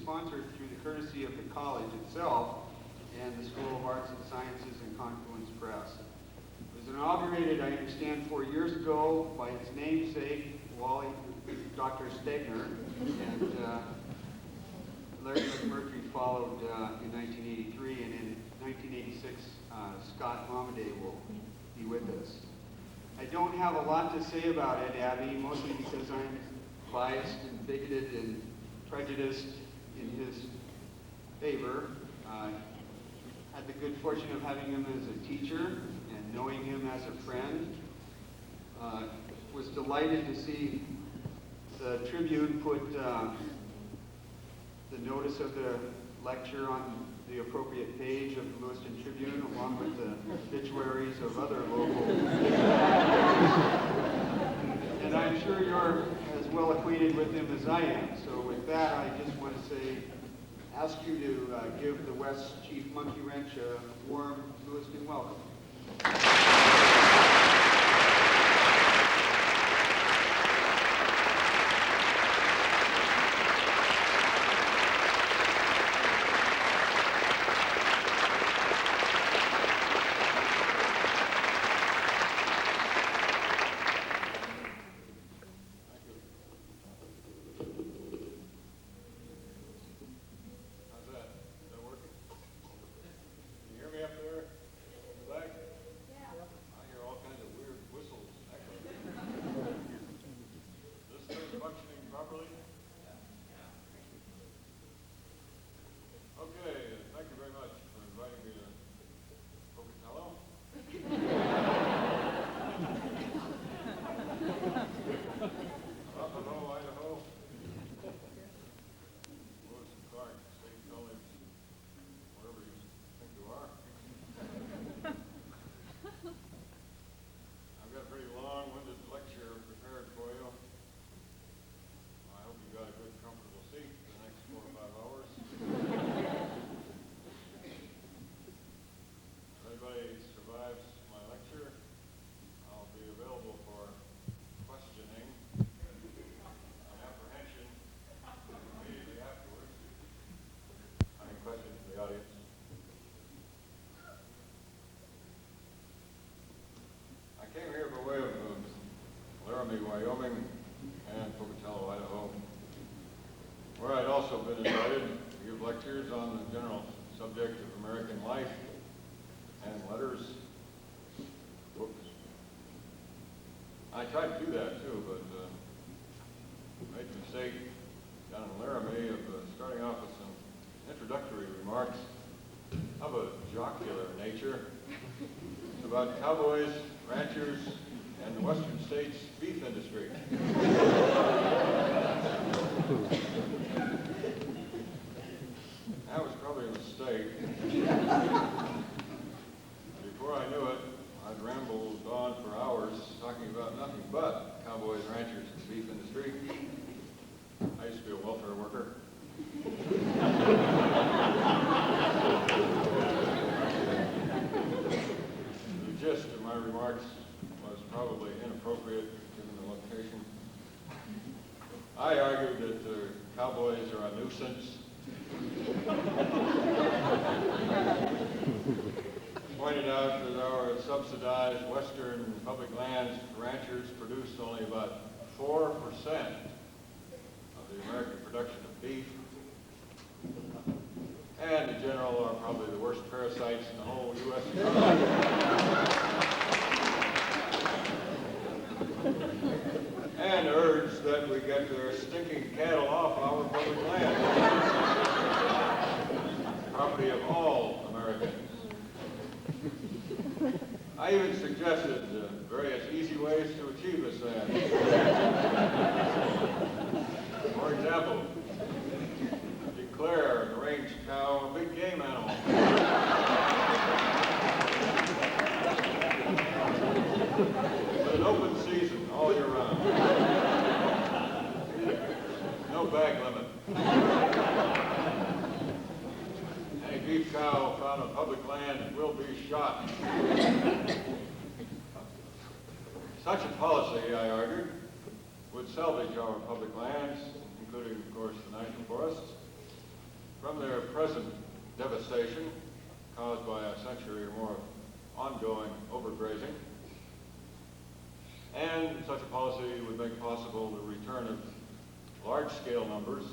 sponsored through the courtesy of the college itself and the School of Arts and Sciences and Confluence Press. It was inaugurated, I understand, 4 years ago by its namesake, Dr. Stegner, and Larry McMurtry followed in 1983, and in 1986, Scott Momaday will be with us. I don't have a lot to say about Ed Abbey, mostly because I'm biased and bigoted and prejudiced in his favor. Had the good fortune of having him as a teacher and knowing him as a friend. Was delighted to see the Tribune put the notice of the lecture on the appropriate page of the Lewiston Tribune, along with the obituaries of other local. And I'm sure you're as well acquainted with him as I am. So with that, I just want to ask you to give the West Chief Monkey Wrench a warm Lewiston welcome. Wyoming, and Pocatello, Idaho, where I'd also been invited to give lectures on the general subject of American life and letters, books. I tried to do that too, but made the mistake down in Laramie of starting off with some introductory remarks of a jocular nature about cowboys, ranchers, and the Western States beef industry. That was probably a mistake. Before I knew it, I'd rambled on for hours talking about nothing but cowboys, ranchers, and the beef industry. I used to be a welfare worker. The gist of my remarks was probably inappropriate given the location. I argued that the cowboys are a nuisance. Pointed out that our subsidized western public lands ranchers produce only about 4% of the American production of beef, and in general are probably the worst parasites in the whole U.S. economy. And urged that we get their stinking cattle off our public land, property of all Americans. I even suggested various easy ways to achieve this end. For example, declare the range cow a big game animal. With an open season all year round. No bag limit. Any beef cow found on public land will be shot. Such a policy, I argued, would salvage our public lands, including, of course, the national forests, from their present devastation caused by a century or more of ongoing overgrazing. And such a policy would make possible the return of large-scale numbers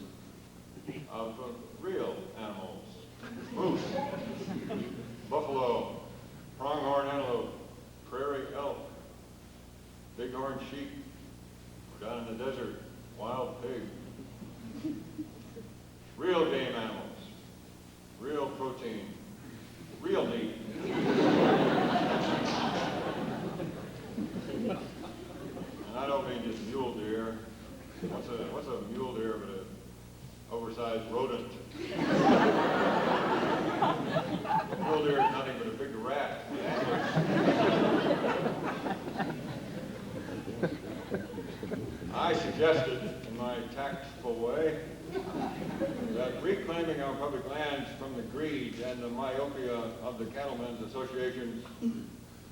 of real animals: moose, buffalo, pronghorn antelope, prairie elk, bighorn sheep, or down in the desert, wild pig. Real game animals, real protein, real meat. And I don't mean just mule deer. What's a mule deer but an oversized rodent? Mule deer is nothing but a big rat with antlers. I suggested, in my tactful way, that reclaiming our public lands from the greed and the myopia of the cattlemen's associations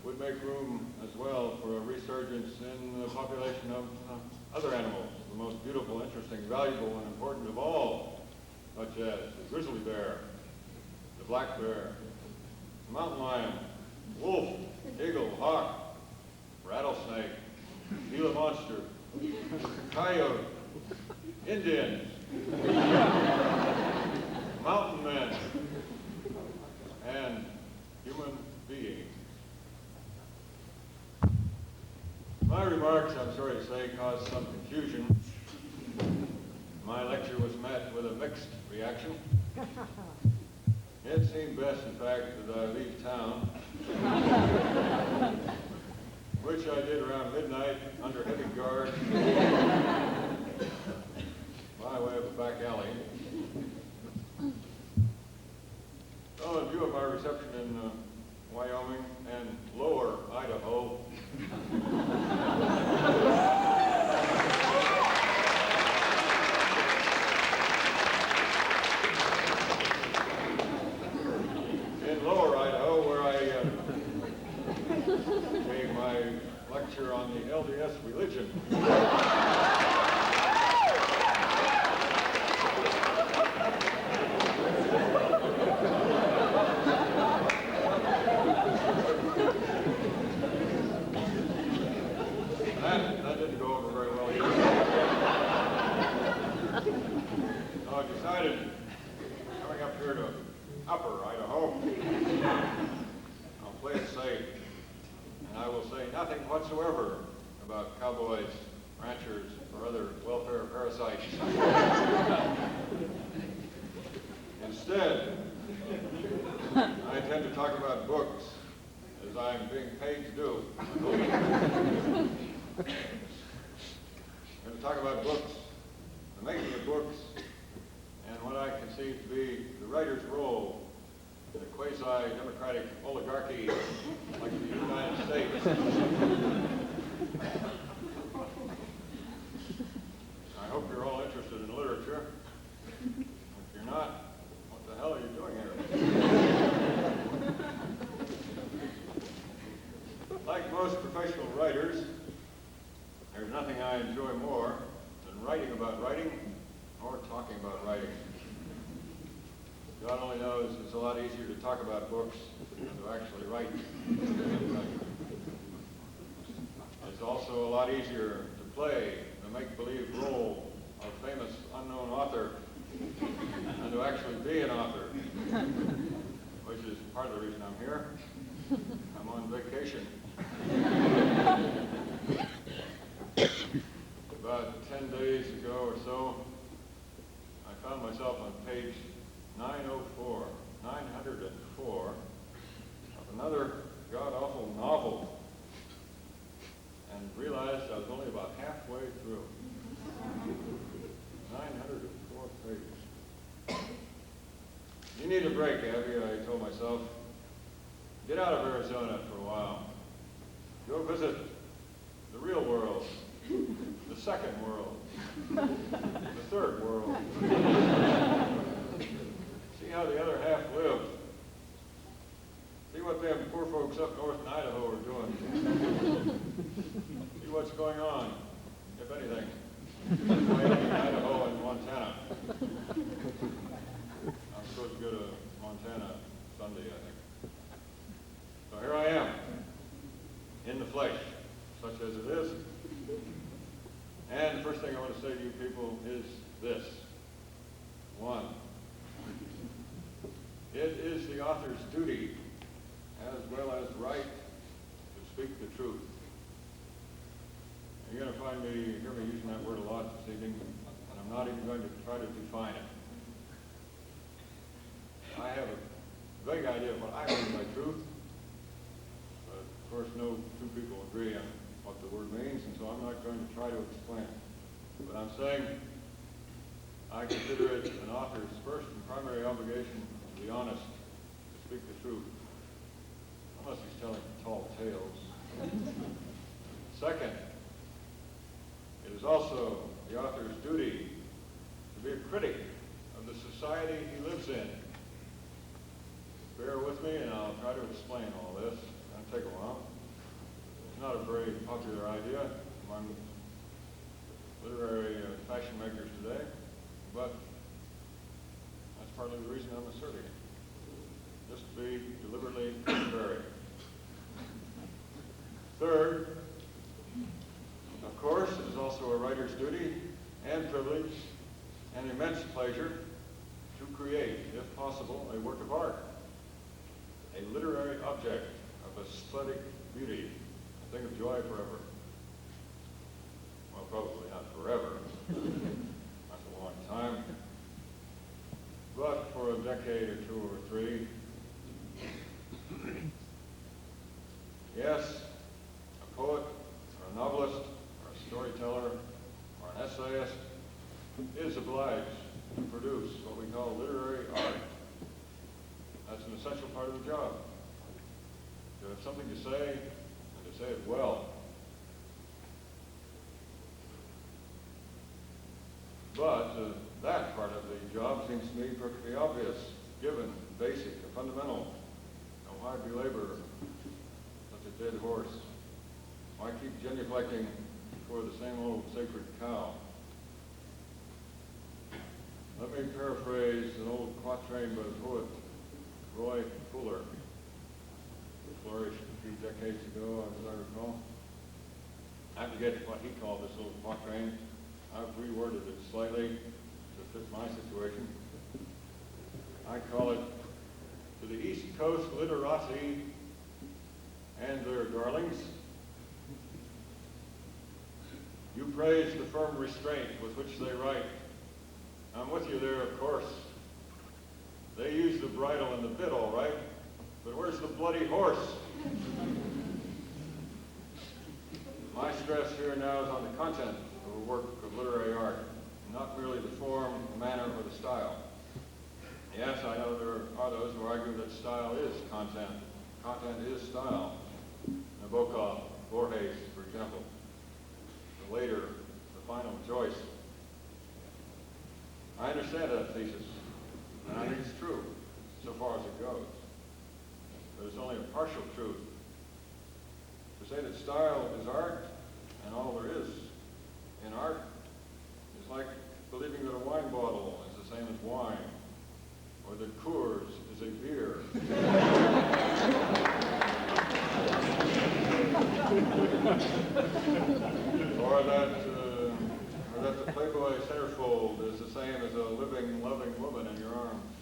would make room as well for a resurgence in the population of other animals, the most beautiful, interesting, valuable, and important of all, such as the grizzly bear, the black bear, the mountain lion, wolf, eagle, hawk, rattlesnake, Gila monster, coyote, Indians, mountain men, and human beings. My remarks, I'm sorry to say, caused some confusion. My lecture was met with a mixed reaction. It seemed best, in fact, that I leave town, which I did around midnight under heavy guard by way of a back alley. So, in view of my reception in Wyoming and lower Idaho, in lower Idaho, where I gave my lecture on the LDS religion. That didn't go over very well either. So I decided, coming up here to upper Idaho, I'll play it safe, and I will say nothing whatsoever about cowboys, ranchers, or other welfare parasites. Instead, I intend to talk about books, as I'm being paid to do. I'm going to talk about books, the making of books, and what I conceive to be the writer's role in a quasi-democratic oligarchy like the United States. I hope you're all interested in literature. If you're not, what the hell are you doing here? Like most professional writers, there's nothing I enjoy more than writing about writing or talking about writing. God only knows it's a lot easier to talk about books than to actually write. It's also a lot easier to play the make-believe role of a famous unknown author than to actually be an author, which is part of the reason I'm here. I'm on vacation. About 10 days ago or so, I found myself on page 904 of another god-awful novel, and realized I was only about halfway through. 904 pages. You need a break, Abbey, I told myself. Get out of Arizona for a while. Go visit the real world, the second world, the third world. See how the other half live. See what them poor folks up north in Idaho are doing. See what's going on, if anything, in Wyoming, Idaho, and Montana. is the author's duty, as well as right, to speak the truth. You're going to hear me using that word a lot this evening, and I'm not even going to try to define it. I have a vague idea of what I mean by truth, but of course no two people agree on what the word means, and so I'm not going to try to explain it. But I'm saying I consider it an author's first and primary obligation to be honest, to speak the truth, unless he's telling tall tales. Second, it is also the author's duty to be a critic of the society he lives in. Bear with me and I'll try to explain all this. It's going to take a while. It's not a very popular idea among literary fashion makers today, but that's partly the reason I'm asserting it. Just to be deliberately contrary. Third, of course, it is also a writer's duty and privilege and immense pleasure to create, if possible, a work of art, a literary object of aesthetic beauty, a thing of joy forever. Well, probably not forever. That's a long time. But for a decade or two or three. Yes, a poet, or a novelist, or a storyteller, or an essayist is obliged to produce what we call literary art. That's an essential part of the job. To have something to say, and to say it well. But that part of the job seems to me perfectly obvious, given, basic, fundamental. Now, why belabor such a dead horse? Why keep genuflecting before the same old sacred cow? Let me paraphrase an old quatrain by the poet Roy Fuller, who flourished a few decades ago, as I recall. I forget what he called this little quatrain. I've reworded it slightly to fit my situation. I call it, "To the East Coast literati and their darlings, you praise the firm restraint with which they write. I'm with you there, of course. They use the bridle and the bit all right, but where's the bloody horse? My stress here now is on the content of a work of literary art, not merely the form, the manner, or the style. Yes, I know there are those who argue that style is content. Content is style. Nabokov, Borges, for example. The later, the final choice. I understand that thesis, and I think it's true, so far as it goes. But it's only a partial truth. To say that style is art, and all there is in art, is like believing that a wine bottle is the same as wine, or that Coors is a beer. or that the Playboy centerfold is the same as a living, loving woman in your arms.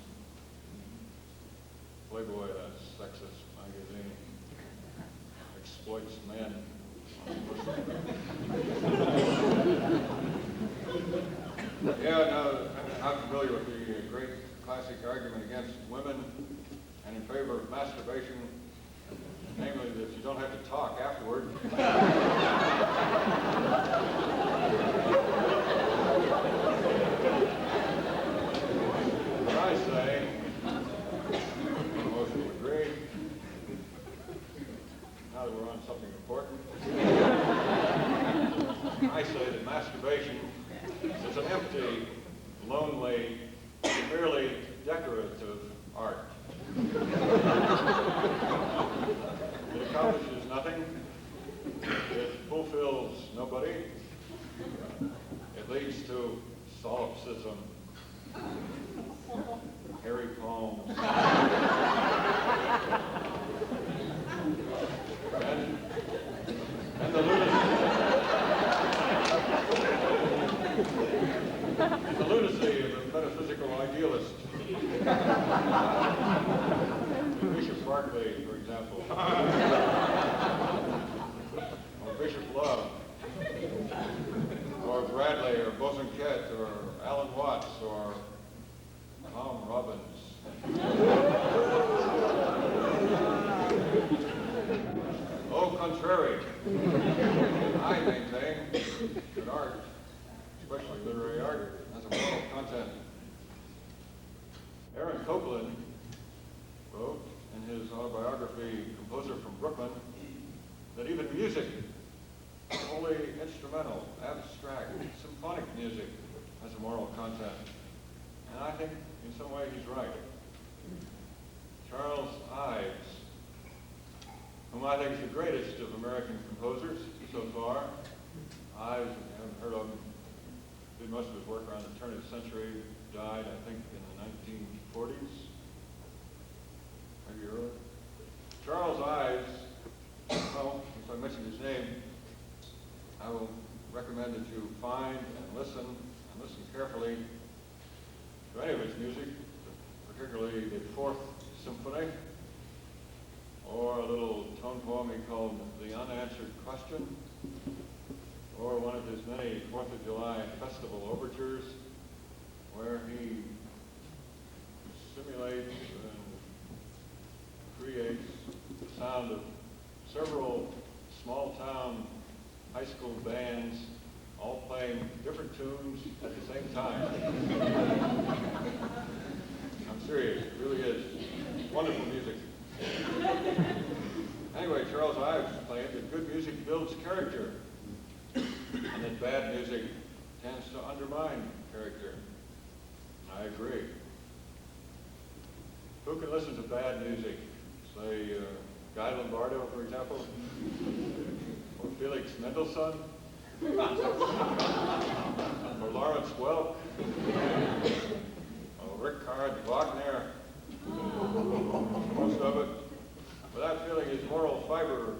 Playboy, that sexist magazine, exploits men. Yeah, now, I'm familiar with the great classic argument against women and in favor of masturbation, namely that you don't have to talk afterward. But I say, most will agree, now that we're on something important, I say that masturbation is an empty, lonely, merely decorative art. It accomplishes nothing. It fulfills nobody. It leads to solipsism, hairy palms, and the lunacy of a metaphysical idealist. Barkley, for example. Or Bishop Love. Or Bradley, or Boson Kett, or Alan Watts, or Tom Robbins. Au contrary, I maintain that art, especially literary art, has a moral content. Aaron Copland wrote in his autobiography, Composer from Brooklyn, that even music, wholly instrumental, abstract, symphonic music, has a moral content. And I think in some way he's right. Charles Ives, whom I think is the greatest of American composers so far. Ives, if you haven't heard of him, did most of his work around the turn of the century, died, I think, in the 1940s, maybe earlier. Charles Ives, well, if I mention his name, I will recommend that you find and listen carefully to any of his music, particularly the Fourth Symphony, or a little tone poem he called The Unanswered Question, or one of his many 4th of July festival overtures, where he simulates and creates the sound of several small-town high school bands all playing different tunes at the same time. I'm serious, it really is wonderful music. Anyway, Charles Ives claimed that good music builds character, and that bad music tends to undermine character. I agree. Who can listen to bad music? Say, Guy Lombardo, for example, or Felix Mendelssohn, or Lawrence Welk, or Richard Wagner, most of it, without feeling his moral fiber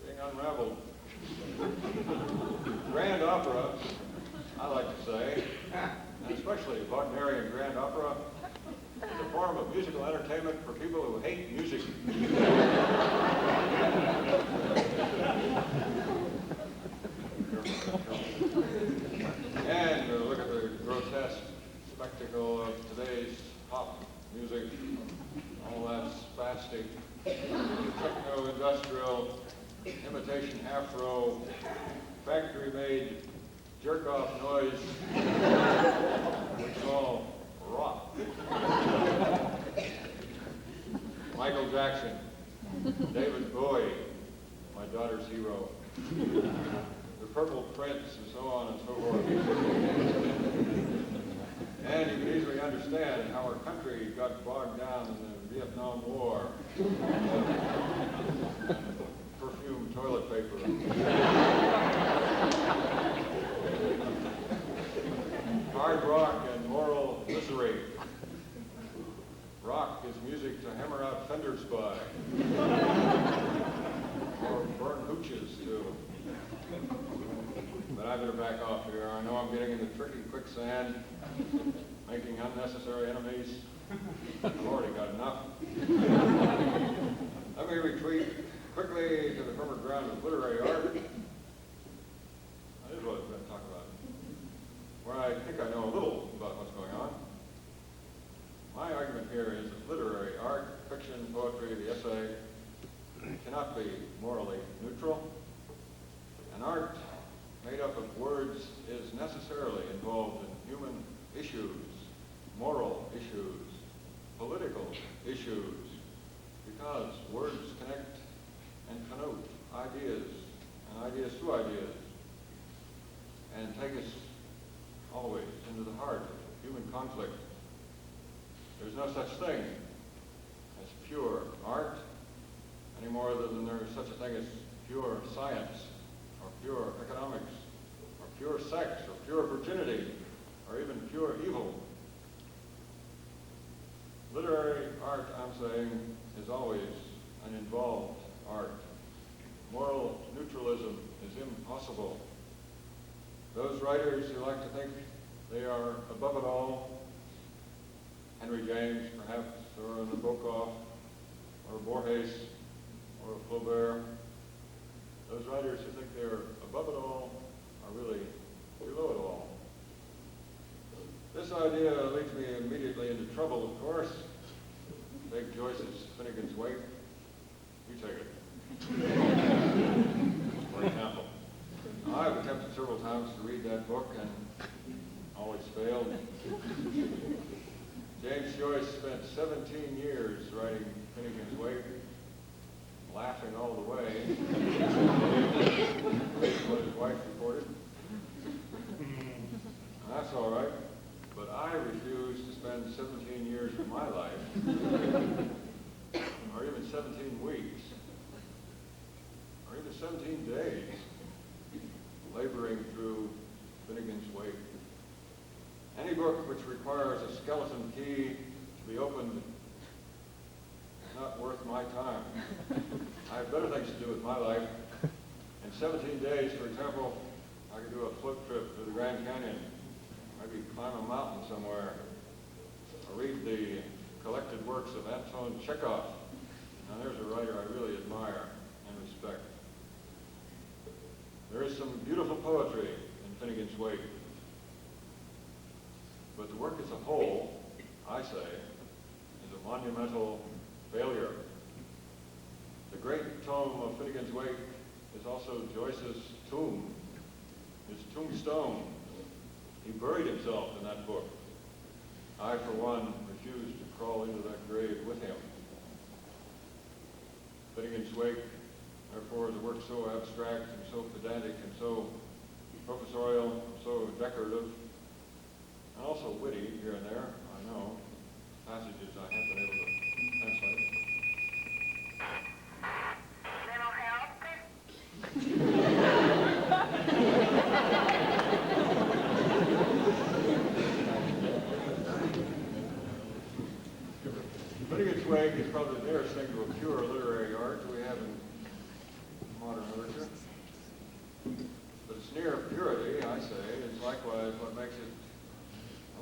being unraveled. Grand opera, I like to say, and especially Wagnerian grand opera, is a form of musical entertainment for people who hate music. And look at the grotesque spectacle of today's pop music, all that spastic, techno-industrial, imitation afro, factory-made jerk-off noise, which is all rock. Michael Jackson, David Bowie, my daughter's hero, the Purple Prince, and so on and so forth. And you can easily understand how our country got bogged down in the Vietnam War. Perfume toilet paper. Hard rock and moral misery. Rock is music to hammer out fenders by. Or burn hooches too. But I better back off here. I know I'm getting into tricky quicksand, making unnecessary enemies. I've already got enough. Let me retreat quickly to the firmer ground of literary art. That is what I'm going to talk about. Where I think I know a little about what's going on. My argument here is that literary art, fiction, poetry, the essay, cannot be morally neutral. An art made up of words is necessarily involved in human issues, moral issues, political issues, because words connect and connote ideas, and ideas to ideas, and take us always into the heart of human conflict. There's no such thing as pure art, any more than there is such a thing as pure science, or pure economics, or pure sex, or pure virginity, or even pure evil. Literary art, I'm saying, is always an involved art. Moral neutralism is impossible. Those writers who like to think they are above it all, Henry James, perhaps, or Nabokov, or a Borges, or a Flaubert. Those writers who think they're above it all are really below it all. This idea leads me immediately into trouble, of course. Take Joyce's Finnegan's Wake. You take it. For example, I've attempted several times to read that book and always failed. James Joyce spent 17 years writing Finnegan's Wake, laughing all the way, what his wife reported. And that's all right, but I refuse to spend 17 years of my life, or even 17 weeks, or even 17 days, laboring through Finnegan's Wake. Any book which requires a skeleton key to be opened is not worth my time. I have better things to do with my life. In 17 days, for example, I could do a float trip to the Grand Canyon, maybe climb a mountain somewhere, or read the collected works of Anton Chekhov. Now there's a writer I really admire and respect. There is some beautiful poetry in Finnegan's Wake, but the work as a whole, I say, is a monumental failure. The great tome of Finnegan's Wake is also Joyce's tomb, his tombstone. He buried himself in that book. I, for one, refuse to crawl into that grave with him. Finnegan's Wake, therefore, is a work so abstract and so pedantic and so professorial, so decorative, and also witty here and there, I know, passages I have been able to translate. Mental health? Finnegan's Wake is probably the nearest thing to a pure literary art we have in modern literature. But its near purity, I say, is likewise what makes it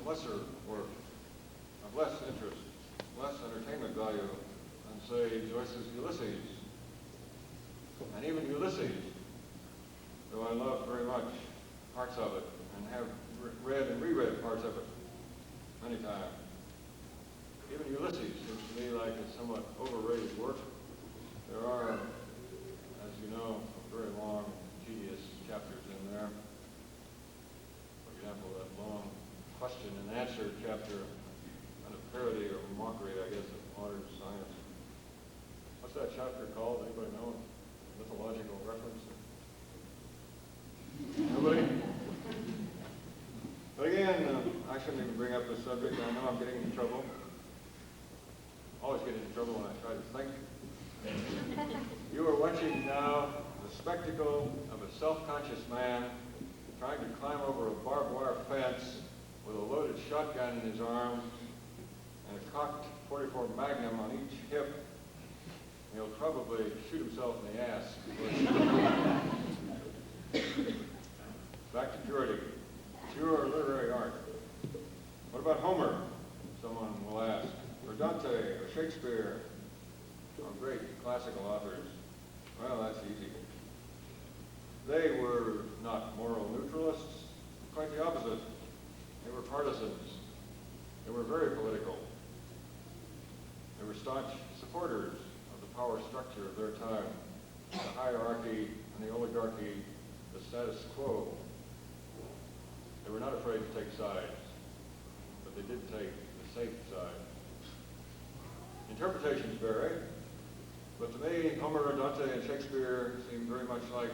a lesser work, of less interest, less entertainment value than, say, Joyce's Ulysses. And even Ulysses, though I love very much parts of it and have read and reread parts of it many times, even Ulysses seems to me like a somewhat overrated work. There are, as you know, very long, tedious chapters in there. For example, that long question and answer chapter, kind of parody or mockery, I guess, of modern science. What's that chapter called? Anybody know? Mythological reference? Nobody? But again, I shouldn't even bring up this subject. I know I'm getting into trouble. Always get into trouble when I try to think. You are watching now the spectacle of a self-conscious man trying to climb over a barbed wire fence with a loaded shotgun in his arms and a cocked .44 Magnum on each hip. He'll probably shoot himself in the ass. Back to purity. Pure literary art. What about Homer? Someone will ask. Or Dante, or Shakespeare, or great classical authors. Well, that's easy. They were not moral neutralists, quite the opposite. They were partisans. They were very political. They were staunch supporters of the power structure of their time, the hierarchy and the oligarchy, the status quo. They were not afraid to take sides, but they did take the safe side. Interpretations vary, but to me, Homer, Dante, and Shakespeare seem very much like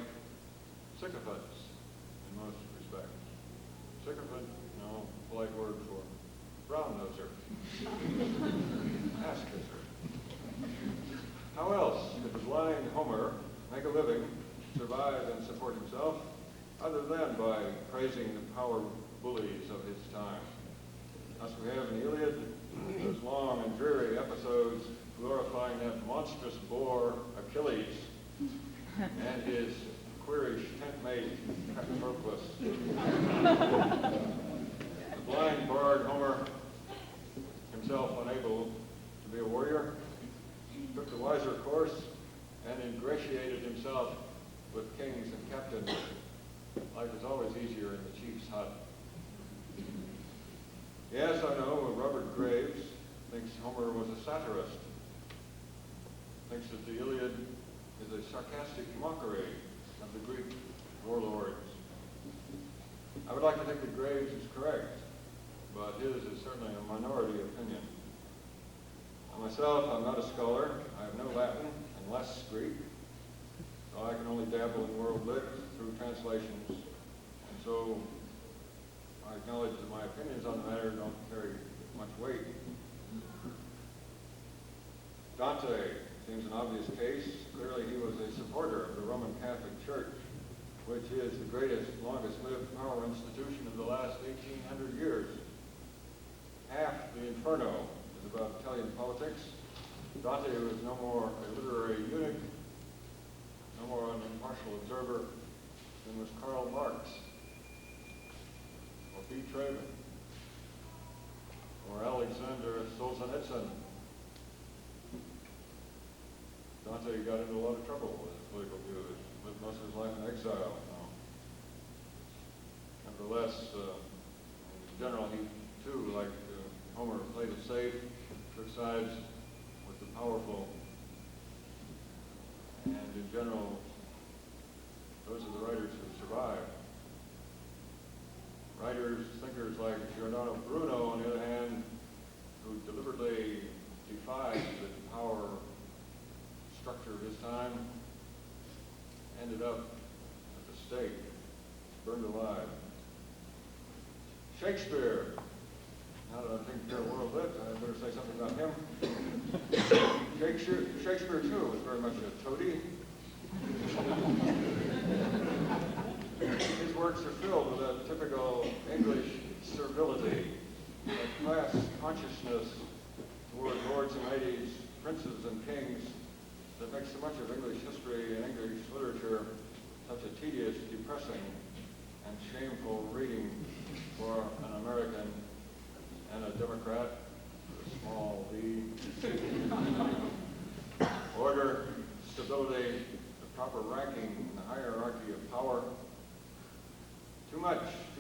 sycophants in most respects. Sycophant, no, polite word for brown noser, ass kisser. How else could the blind Homer make a living, survive, and support himself, other than by praising the power bullies of his time? Thus we have in the Iliad those long and dreary episodes glorifying that monstrous boar Achilles and his queerish tent-mate Patroclus. The blind bard Homer, himself unable to be a warrior, took the wiser course and ingratiated himself with kings and captains. Life is always easier in the chief's hut. Yes, I know Robert Graves thinks Homer was a satirist, thinks that the Iliad is a sarcastic mockery of the Greek warlords. I would like to think that Graves is correct, but his is certainly a minority opinion. Myself, I'm not a scholar. I have no Latin and less Greek, so I can only dabble in world lit through translations, and so I acknowledge that my opinions on the matter don't carry much weight. Dante seems an obvious case. Clearly he was a supporter of the Roman Catholic Church, which is the greatest, longest-lived power institution of the last 1,800 years. Half the Inferno is about Italian politics. Dante was no more a literary eunuch, no more an impartial observer than was Karl Marx, or B. Traven, or Alexander Solzhenitsyn. Dante got into a lot of trouble with his political views, lived most of his life in exile. Nevertheless, in general, he too, like Homer, played it safe, took sides with the powerful, and in general, those are the writers who survived. Writers, thinkers like Giordano Bruno, on the other hand, who deliberately defied the power structure of his time, ended up at the stake, burned alive. Shakespeare. Now that I think they're world lit, I better say something about him. Shakespeare too was very much a toady. His works are filled with a typical English servility, a class consciousness toward lords and ladies, princes and kings, that makes so much of English history and English literature such a tedious, depressing, and shameful reading for an American and a Democrat with a small d. Order, stability, the proper ranking in the hierarchy of power. Too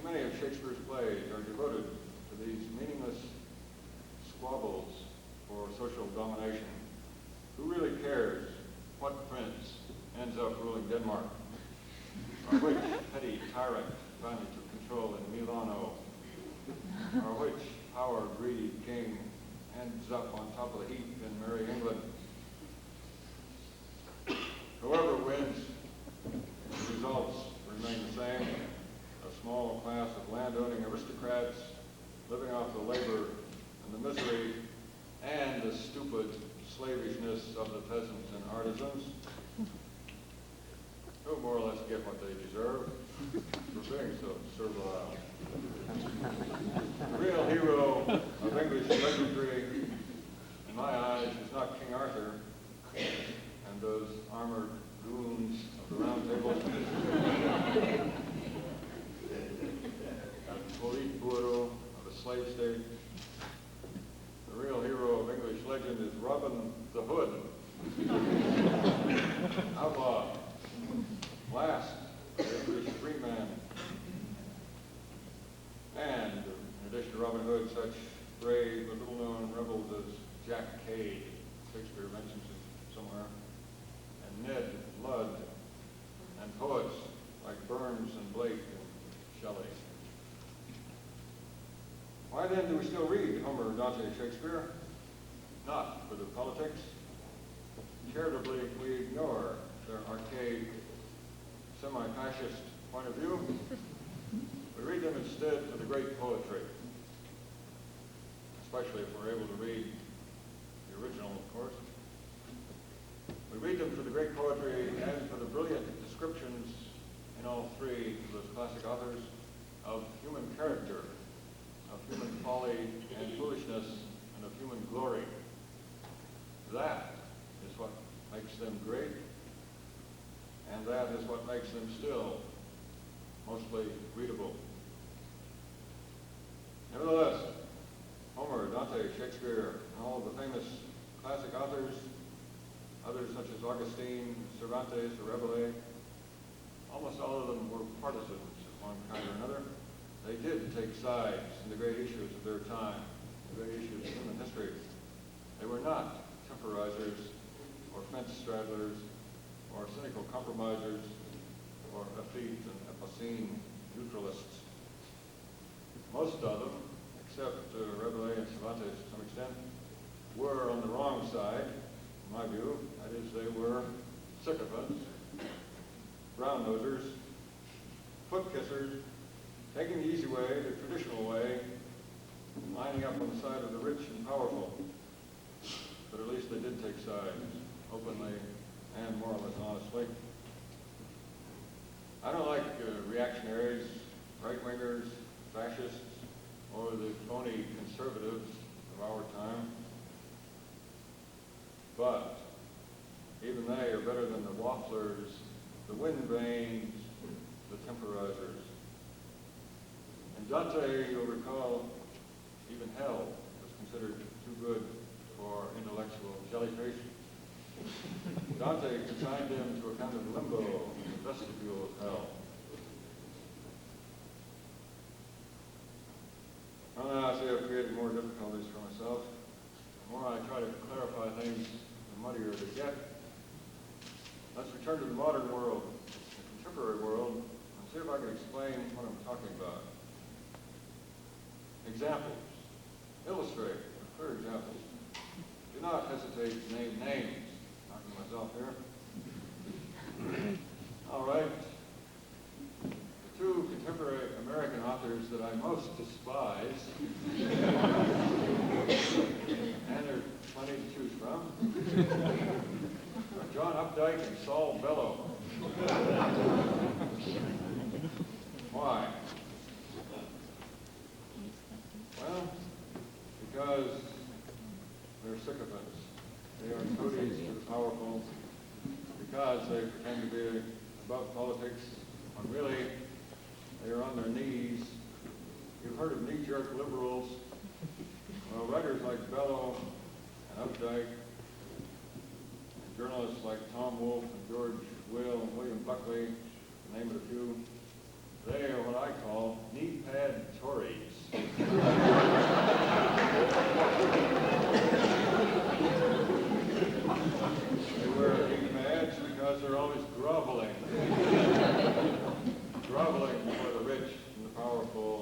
many of Shakespeare's plays are devoted to these meaningless squabbles for social domination. Who really cares what prince ends up ruling Denmark? Or which petty tyrant finally took control in Milano? Or which power-greedy king ends up on top of the heap in Merry England? Whoever wins, the results remain the same. A small class of landowning aristocrats living off the labor and the misery and the stupid slavishness of the peasants and artisans, who more or less get what they deserve for being so servile. The real hero of English legendary, in my eyes, is not King Arthur and those armored goons of the Round Table, and Politburo of the slave state. The real hero of English legend is Robin the Hood, outlaw, last of the English freeman. And in addition to Robin Hood, such brave but little-known rebels as Jack Cade, Shakespeare mentions it somewhere, and Ned Ludd, and poets like Burns and Blake and Shelley. Why then do we still read Homer, Dante, Shakespeare? Not for the politics. Charitably, we ignore their archaic, semi-fascist point of view. We read them instead for the great poetry, especially if we're able to read the original, of course. We read them for the great poetry and for the brilliant descriptions in all three of those classic authors of human character, of human folly and foolishness, and of human glory. That is what makes them great, and that is what makes them still mostly readable. Nevertheless, Homer, Dante, Shakespeare, and all of the famous classic authors others such as Augustine, Cervantes, or Rabelais, almost all of them were partisans of one kind or another. They did take sides in the great issues of their time, the great issues of human history. They were not temporizers or fence straddlers or cynical compromisers or effete and epicene neutralists. Most of them, except Rabelais and Cervantes to some extent, were on the wrong side, in my view. That is, they were sycophants, brown-nosers, foot-kissers, taking the easy way, the traditional way, lining up on the side of the rich and powerful. But at least they did take sides, openly and more or less honestly. I don't like reactionaries, right-wingers, fascists, or the phony conservatives of our time. But even they are better than the wafflers, the wind vanes, the temporizers. And Dante, you'll recall, even hell was considered too good for intellectual jellyfish. Dante consigned him to a kind of limbo, the vestibule of hell. Well, I say I've created more difficulties for myself. The more I try to clarify things, the muddier they get. Let's return to the modern world, the contemporary world, and see if I can explain what I'm talking about. Examples. Illustrate with clear examples. Do not hesitate to name names. Talking to myself here. All right. The two contemporary American authors that I most despise, and there are plenty to choose from, are John Updike and Saul Bellow. Why? Well, because they're sycophants. They are toadies to the powerful, because they pretend to be above politics, when really they are on their knees. You've heard of knee-jerk liberals. Well, writers like Bellow and Updike, and journalists like Tom Wolfe and George Will and William Buckley, to name it a few, they are what I call knee-pad Tories. They wear knee pads because they're always groveling. Groveling before the rich and the powerful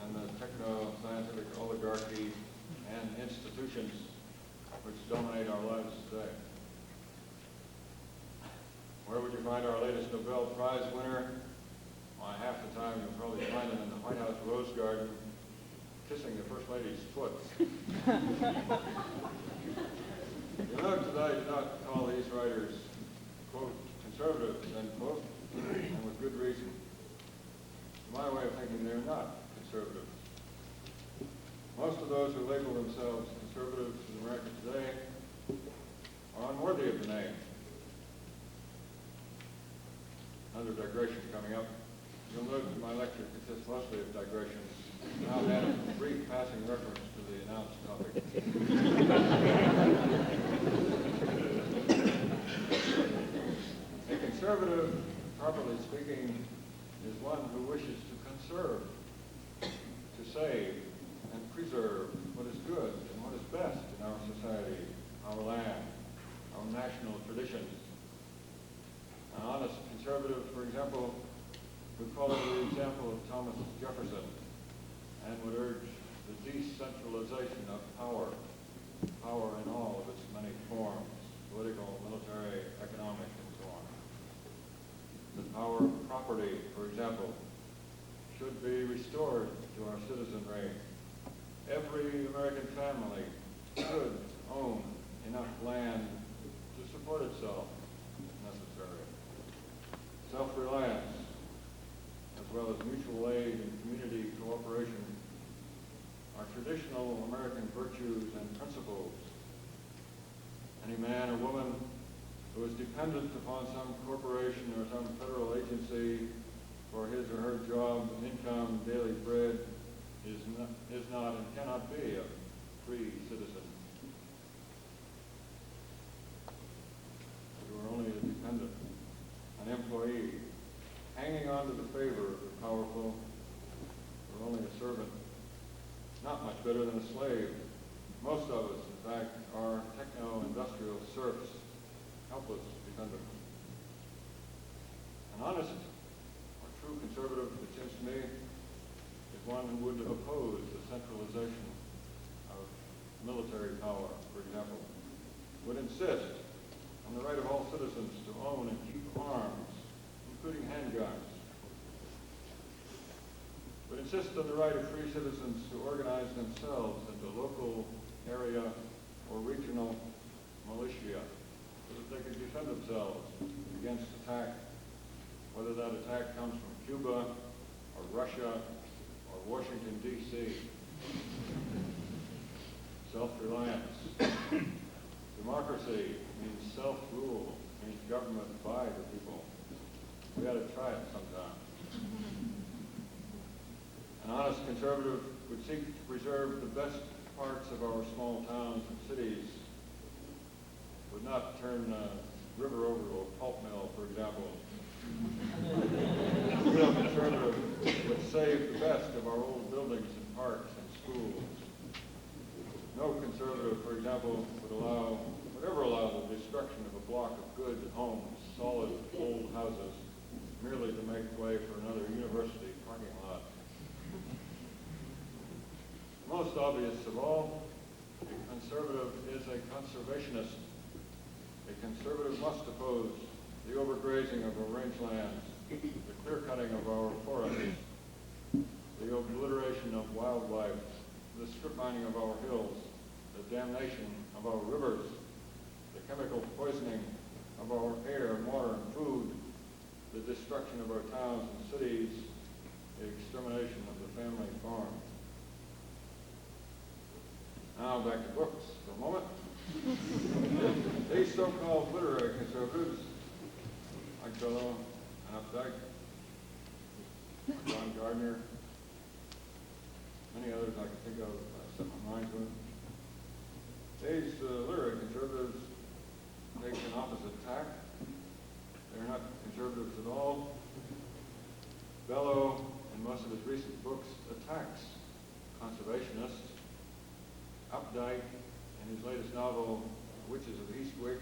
and the techno-scientific oligarchy and institutions which dominate our lives today. Where would you find our latest Nobel Prize winner? Why, half the time you'll probably find him in the White House Rose Garden kissing the First Lady's foot. You note that I do not call these writers, quote, conservatives, end quote, and with good reason. In my way of thinking, they're not conservatives. Most of those who label themselves conservatives in America today are unworthy of the name. Another digression coming up. You'll note that my lecture consists mostly of digressions. I'll add a brief passing reference to the announced topic. A conservative, properly speaking, is one who wishes to conserve, to save and preserve what is good and what is best in our society, our land, our national traditions. An honest conservative, for example, would follow the example of Thomas Jefferson and would urge the decentralization of power, power in all of its many forms, political, military, economic, and so on. The power of property, for example, should be restored to our citizenry. Every American family should own enough land to support itself if necessary. Self-reliance, as well as mutual aid and community cooperation, are traditional American virtues and principles. Any man or woman who is dependent upon some corporation or some federal agency for his or her job, income, daily bread, is not and cannot be a free citizen. better than a slave. Most of us, in fact, are techno-industrial serfs, helpless dependents. An honest or true conservative, it seems to me, is one who would oppose the centralization of military power, for example, would insist on the right of all citizens to own and keep arms, including handguns, would insist on the right of free citizens to organize themselves into local, area, or regional militia so that they could defend themselves against attack, whether that attack comes from Cuba or Russia or Washington, D.C. Self-reliance. Democracy means self-rule, means government by the people. We ought to try it sometime. An honest conservative would seek to preserve the best parts of our small towns and cities, would not turn the river over to a pulp mill, for example. A real conservative would save the best of our old buildings and parks and schools. No conservative, for example, would ever allow the destruction of a block of good homes, solid old houses, merely to make way for another university parking lot. Most obvious of all, a conservative is a conservationist. A conservative must oppose the overgrazing of our rangelands, the clear-cutting of our forests, the obliteration of wildlife, the strip mining of our hills, the damnation of our rivers, the chemical poisoning of our air, water, and food, the destruction of our towns and cities, the extermination of the family farm. Now back to books for a moment. These so-called literary conservatives, Longfellow and Updike, John Gardner, many others I can think of, set my mind to it. These literary conservatives take an opposite tack. They're not conservatives at all. Bellow, in most of his recent books, attacks conservationists. Updike, in his latest novel, Witches of Eastwick,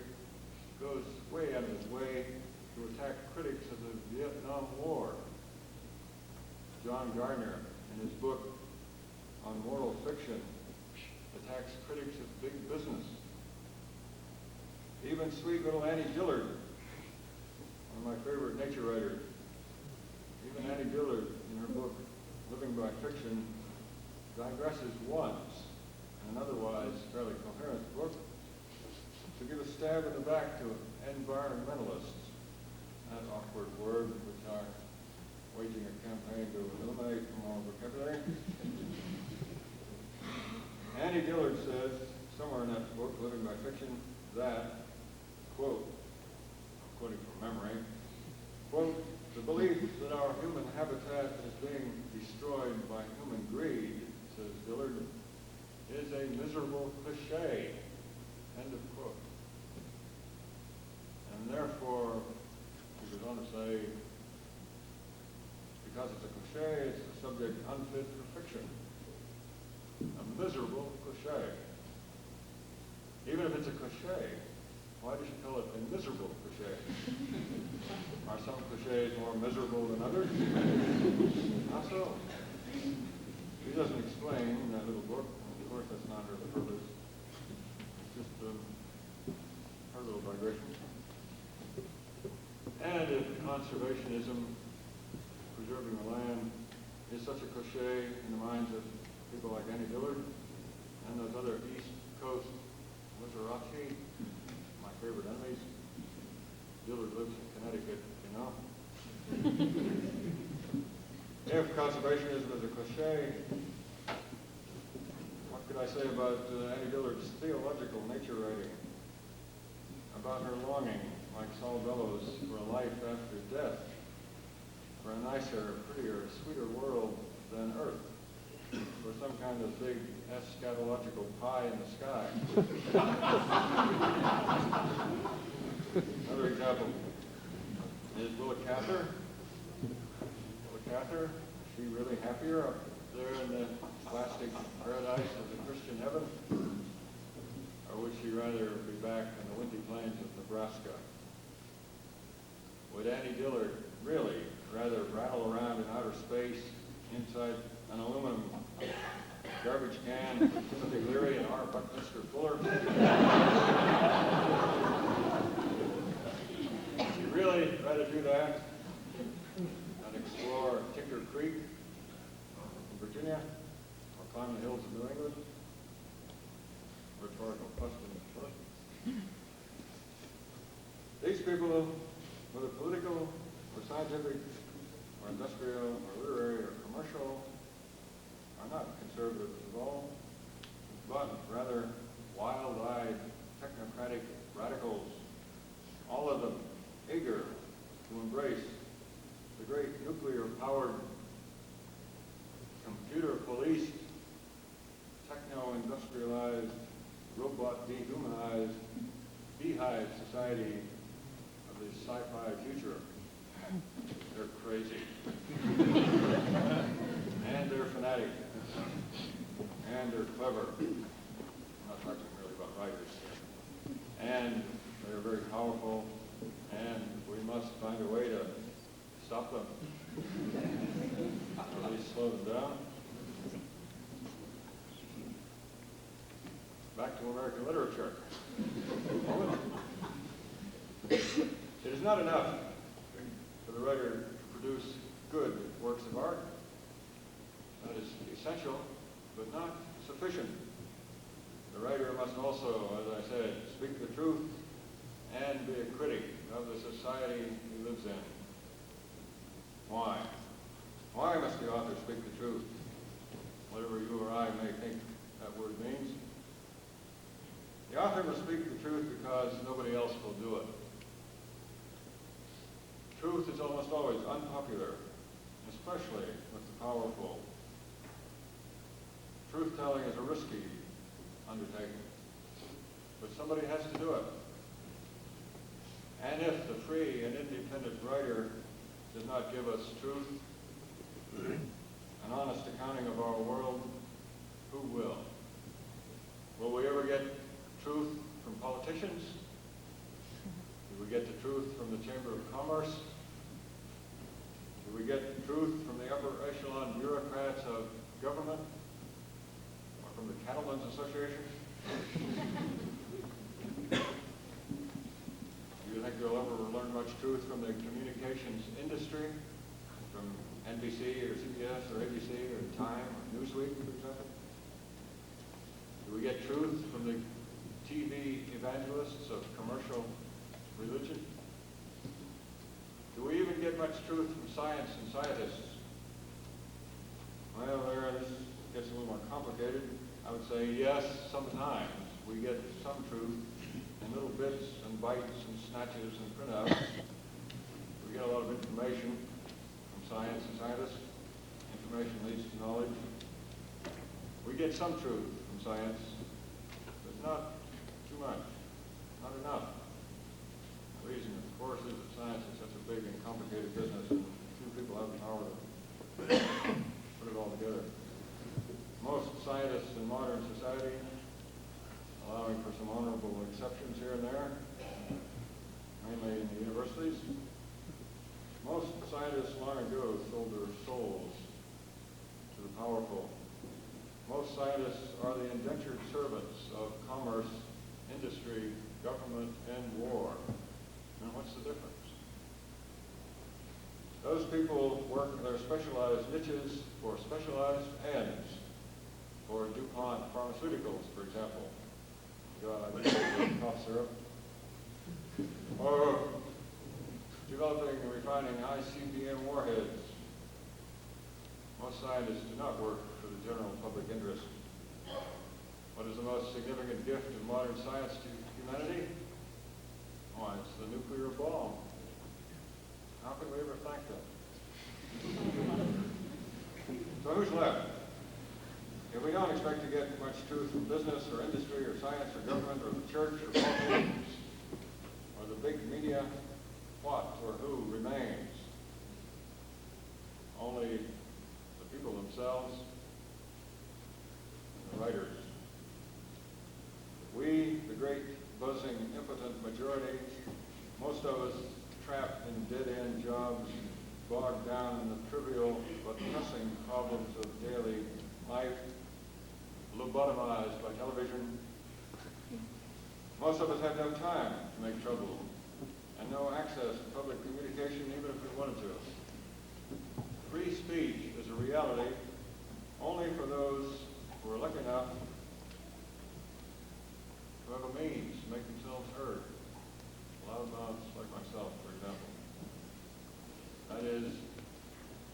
goes way out of his way to attack critics of the Vietnam War. John Gardner, in his book on moral fiction, attacks critics of big business. Even sweet little Annie Dillard, one of my favorite nature writers, even Annie Dillard, in her book, Living by Fiction, digresses once, in an otherwise fairly coherent book, to give a stab in the back to environmentalists, that awkward word which are waging a campaign to eliminate from our vocabulary. Annie Dillard says, somewhere in that book, Living by Fiction, that, quote, I'm quoting from memory, quote, the belief that our human habitat is being destroyed by human greed, says Dillard, is a miserable cliche, end of quote. And therefore, he goes on to say, because it's a cliche, it's a subject unfit for fiction. A miserable cliche. Even if it's a cliche, why does she call it a miserable cliche? Are some cliches more miserable than others? How so? She doesn't explain in that little book. Of course, that's not her purpose. It's just her little digression. And if conservationism, preserving the land, is such a cliche in the minds of people like Annie Dillard and those other East Coast literati, my favorite enemies. Dillard lives in Connecticut, you know. If conservationism is a cliche, what could I say about Annie Dillard's theological nature writing? About her longing, like Saul Bellows, for a life after death, for a nicer, prettier, sweeter world than Earth, for some kind of big eschatological pie in the sky. Another example is Willa Cather. Willa Cather, is she really happier up there in the plastic paradise of the Christian heaven? Or would she rather be back in the windy plains of Nebraska? Would Annie Dillard really rather rattle around in outer space inside an aluminum garbage can with Timothy Leary and R. Buckminster Fuller? Would she really rather do that than explore Tinker Creek in Virginia or climb the hills of New England? Rhetorical question. These people, whether political or scientific or industrial or literary or commercial, are not conservatives at all, but rather wild-eyed technocratic radicals, all of them eager to embrace the great nuclear-powered, computer-policed, techno-industrialized, robot-dehumanized, beehive society of the sci-fi future. They're crazy. And they're fanatic. And they're clever. I'm not talking really about writers. And they're very powerful. And we must find a way to stop them. Or at least slow them down. Back to American literature. It is not enough for the writer to produce good works of art. That is essential, but not sufficient. The writer must also, as I said, speak the truth and be a critic of the society he lives in. Why? Why must the author speak the truth? Whatever you or I may think that word means. The author must speak the truth because nobody else will do it. Truth is almost always unpopular, especially with the powerful. Truth-telling is a risky undertaking, but somebody has to do it. And if the free and independent writer does not give us truth, an honest accounting of our world, who will? Will we ever get truth from politicians? Do we get the truth from the Chamber of Commerce? Do we get the truth from the upper echelon bureaucrats of government? Or from the Cattlemen's Association? Do you think you'll ever learn much truth from the communications industry? From NBC or CBS or ABC or Time or Newsweek, for example? Do we get truth from the TV evangelists of commercial religion? Do we even get much truth from science and scientists? Well, this gets a little more complicated. I would say yes, sometimes we get some truth in little bits and bites and snatches and printouts. We get a lot of information from science and scientists. Information leads to knowledge. We get some truth from science, but not too much, not enough. The reason, of course, is that science is such a big and complicated business, and few people have the power to put it all together. Most scientists in modern society, allowing for some honorable exceptions here and there, mainly in the universities, most scientists long ago sold their souls to the powerful. Most scientists are the indentured servants of commerce, industry, government, and war. And what's the difference? Those people work in their specialized niches for specialized ends. For DuPont Pharmaceuticals, for example. Cough syrup. Or developing and refining ICBM warheads. Most scientists do not work for the general public interest. What is the most significant gift of modern science to humanity? Why, it's the nuclear bomb. How can we ever thank them? So who's left? If we don't expect to get much truth from business or industry or science or government or the church or politics or the big media, what or who remains? Only the people themselves. writers. We, the great, buzzing, impotent majority, most of us trapped in dead-end jobs, bogged down in the trivial but pressing problems of daily life, lobotomized by television. Most of us have no time to make trouble and no access to public communication even if we wanted to. Free speech is a reality only for those who are lucky enough to have a means to make themselves heard. Loudmouths like myself, for example. That is,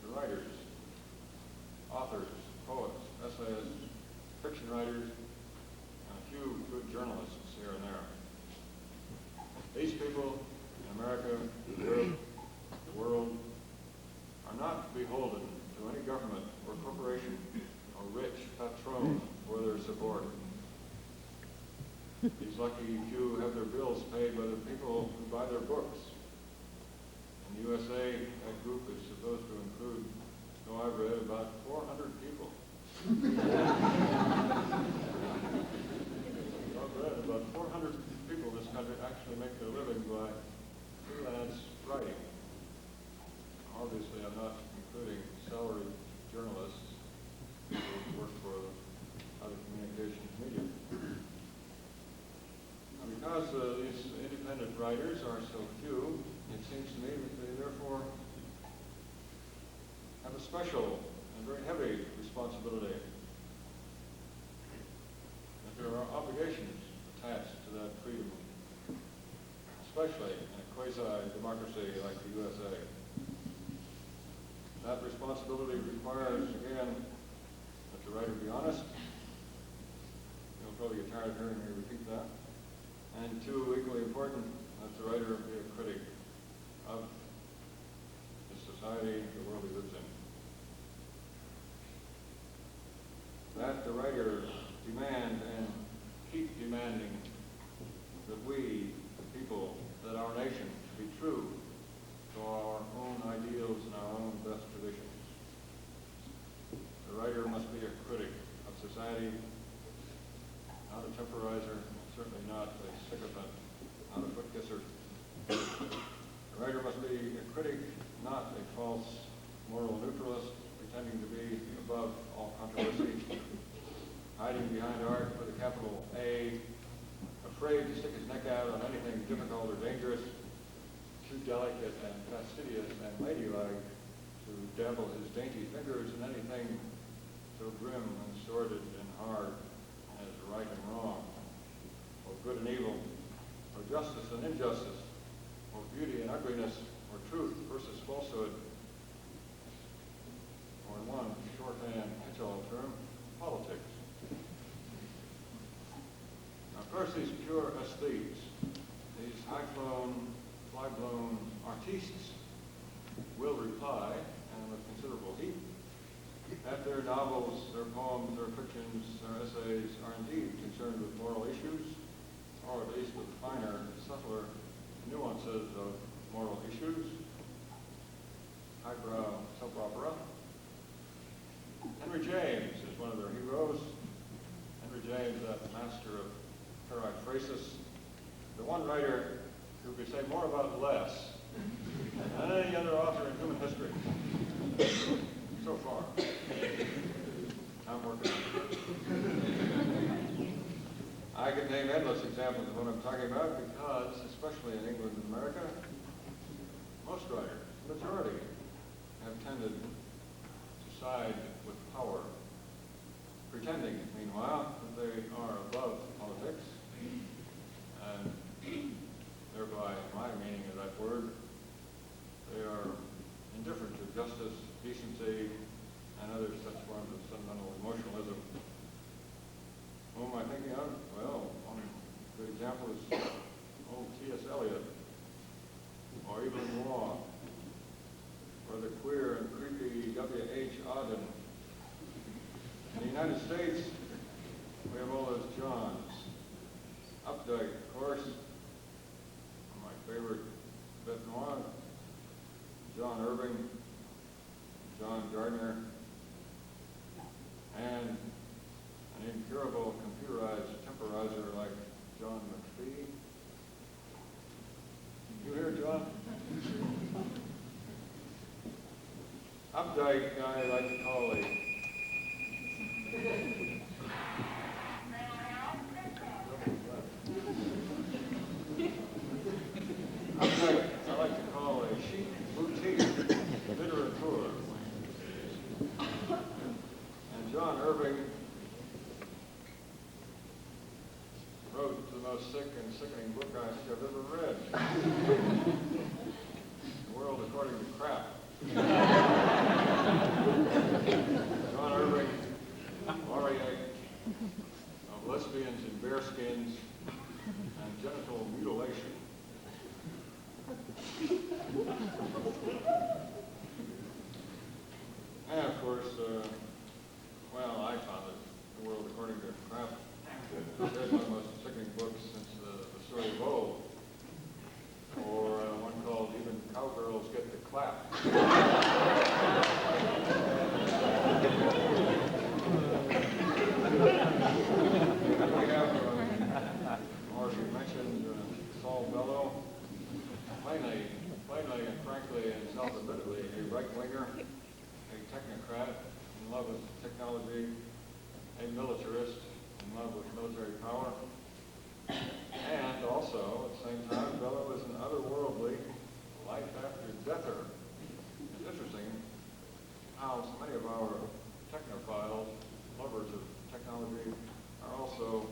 the writers, authors, poets, essayists, fiction writers, and a few good journalists here and there. These people in America, Europe, the world, are not beholden to any government or corporation or rich patron for their support. These lucky few have their bills paid by the people who buy their books. In the USA, that group is supposed to include, so I've read, about 400 people. I've read about 400 people in this country actually make their living by freelance writing. Obviously, I'm not including salaried journalists who work for other communications media. Because these independent writers are so few, it seems to me that they therefore have a special and very heavy responsibility. That there are obligations attached to that freedom, especially in a quasi-democracy like the USA. That responsibility requires, again, that the writer be honest. You'll probably get tired of hearing me repeat that. And two, equally important, that the writer be a critic of the society, the world he lives in. That the writer demand and keep demanding that we, the people, that our nation be true to our own ideals and our own best traditions. The writer must be a critic of society, not a temporizer, certainly not a sycophant, not a foot kisser. The writer must be a critic, not a false moral neutralist, pretending to be above all controversy, hiding behind art with a capital A, afraid to stick his neck out on anything difficult or dangerous, too delicate and fastidious and ladylike to dabble his dainty fingers in anything so grim and sordid and hard as right and wrong, or good and evil, or justice and injustice, or beauty and ugliness, or truth versus falsehood, or in one shorthand catch-all term, politics. Now, of course, these pure aesthetes, these high-flown, fly-blown artistes will reply, and with considerable heat, that their novels, their poems, their fictions, their essays are indeed concerned with moral issues, or at least with finer, subtler nuances of moral issues. Highbrow soap opera. Henry James is one of their heroes. Henry James, that master of periphrasis, the one writer who could say more about less than any other author in human history. So far. I'm working on it. I could name endless examples of what I'm talking about because, especially in England and America, most writers, the majority, have tended to side with power, pretending, meanwhile, that they are above politics, and thereby, my meaning of that word, they are indifferent to justice, decency, and other such forms of sentimental emotionalism. Whom am I thinking of? Well, one good example is old T.S. Eliot, or Evelyn Waugh, or the queer and creepy W.H. Auden. In the United States, we have all those Johns. Updike, of course, my favorite bête noire, John Irving, John Gardner, and an incurable John McPhee. You here, John? Updike, I like to call a I like to call a chic boutique literature. And John Irving wrote the most sick and sickening book I think I've ever read. The World According to Crap. John Irving, laureate of lesbians in bearskins and genital mutilation. And of course, well, I found it, The World According to Crap. It's one of the most sickening books since the story of O. Or one called Even Cowgirls Get the Clap. And we have, or you mentioned Saul Bellow, plainly and frankly and self-admittedly a right-winger, a technocrat in love with technology, a militarist in love with military power, and also, at the same time, Bellow is an otherworldly, life-after-deather. It's interesting how so many of our technophiles, lovers of technology, are also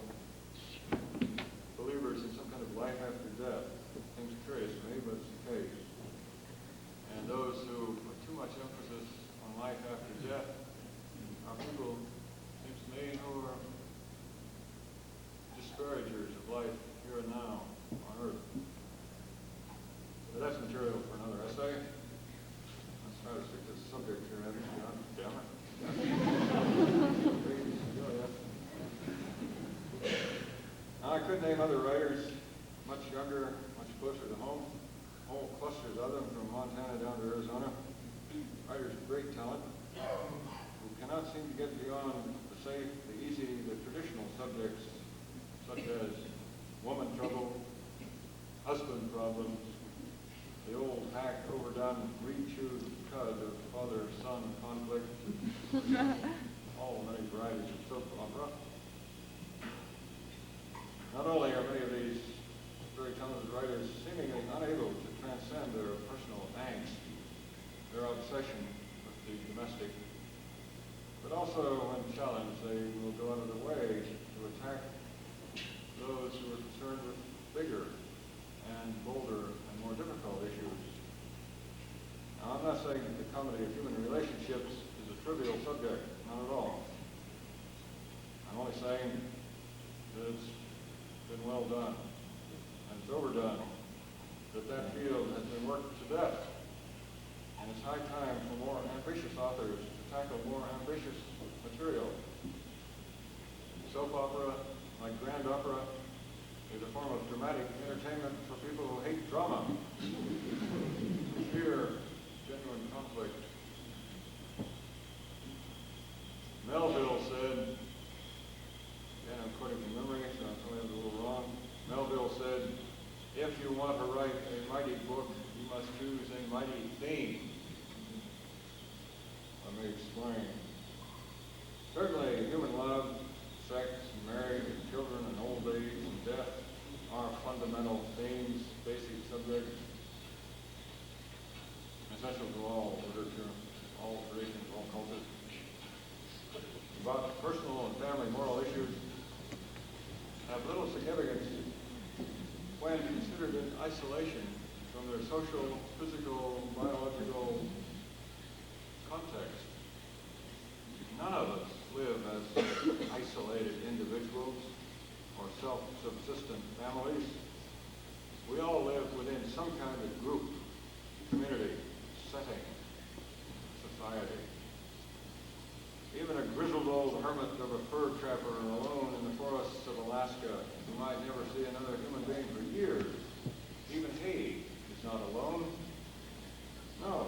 believers in some kind of life after death. Seems curious to me, but it's the case. And those who put too much emphasis on life after death are people, seems to me, who are disparagers of life here and now on Earth. But that's material for another essay. Let's try to stick to the subject here, John. Damn it. Now, I could name other writers, much younger, much closer to home, whole clusters of them from Montana down to Arizona, writers of great talent, who cannot seem to get beyond the safe, the easy, the traditional subjects, such as woman trouble, husband problems, the old hack, overdone, re-chewed cud of father-son conflict, all many varieties of soap opera. Not only are many of these very talented writers seemingly unable to transcend their personal angst, their obsession with the domestic, but also when challenged, they will go out of their way to attack those who are concerned with bigger and bolder and more difficult issues. Now, I'm not saying that the comedy of human relationships is a trivial subject, not at all. I'm only saying that it's been well done, and it's overdone, that field has been worked to death, and it's high time for more ambitious authors to tackle more ambitious material. Soap opera, like grand opera, is a form of dramatic entertainment for people who hate drama, who fear genuine conflict. Melville said, and I'm quoting from memory, so I'm telling you a little wrong. Melville said, if you want to write a mighty book, you must choose a mighty theme. Let me explain. Certainly, human love, sex, marriage, and children, and old age, and death are fundamental themes, basic subjects, essential to all literature, all traditions, all cultures. But personal and family moral issues have little significance when considered in isolation from their social, physical, biological context. None of us live as isolated individuals or self-subsistent families. We all live within some kind of group, community, setting, society. Even a grizzled old hermit of a fur trapper alone in the forests of Alaska, who might never see another human being for years, even he is not alone. No,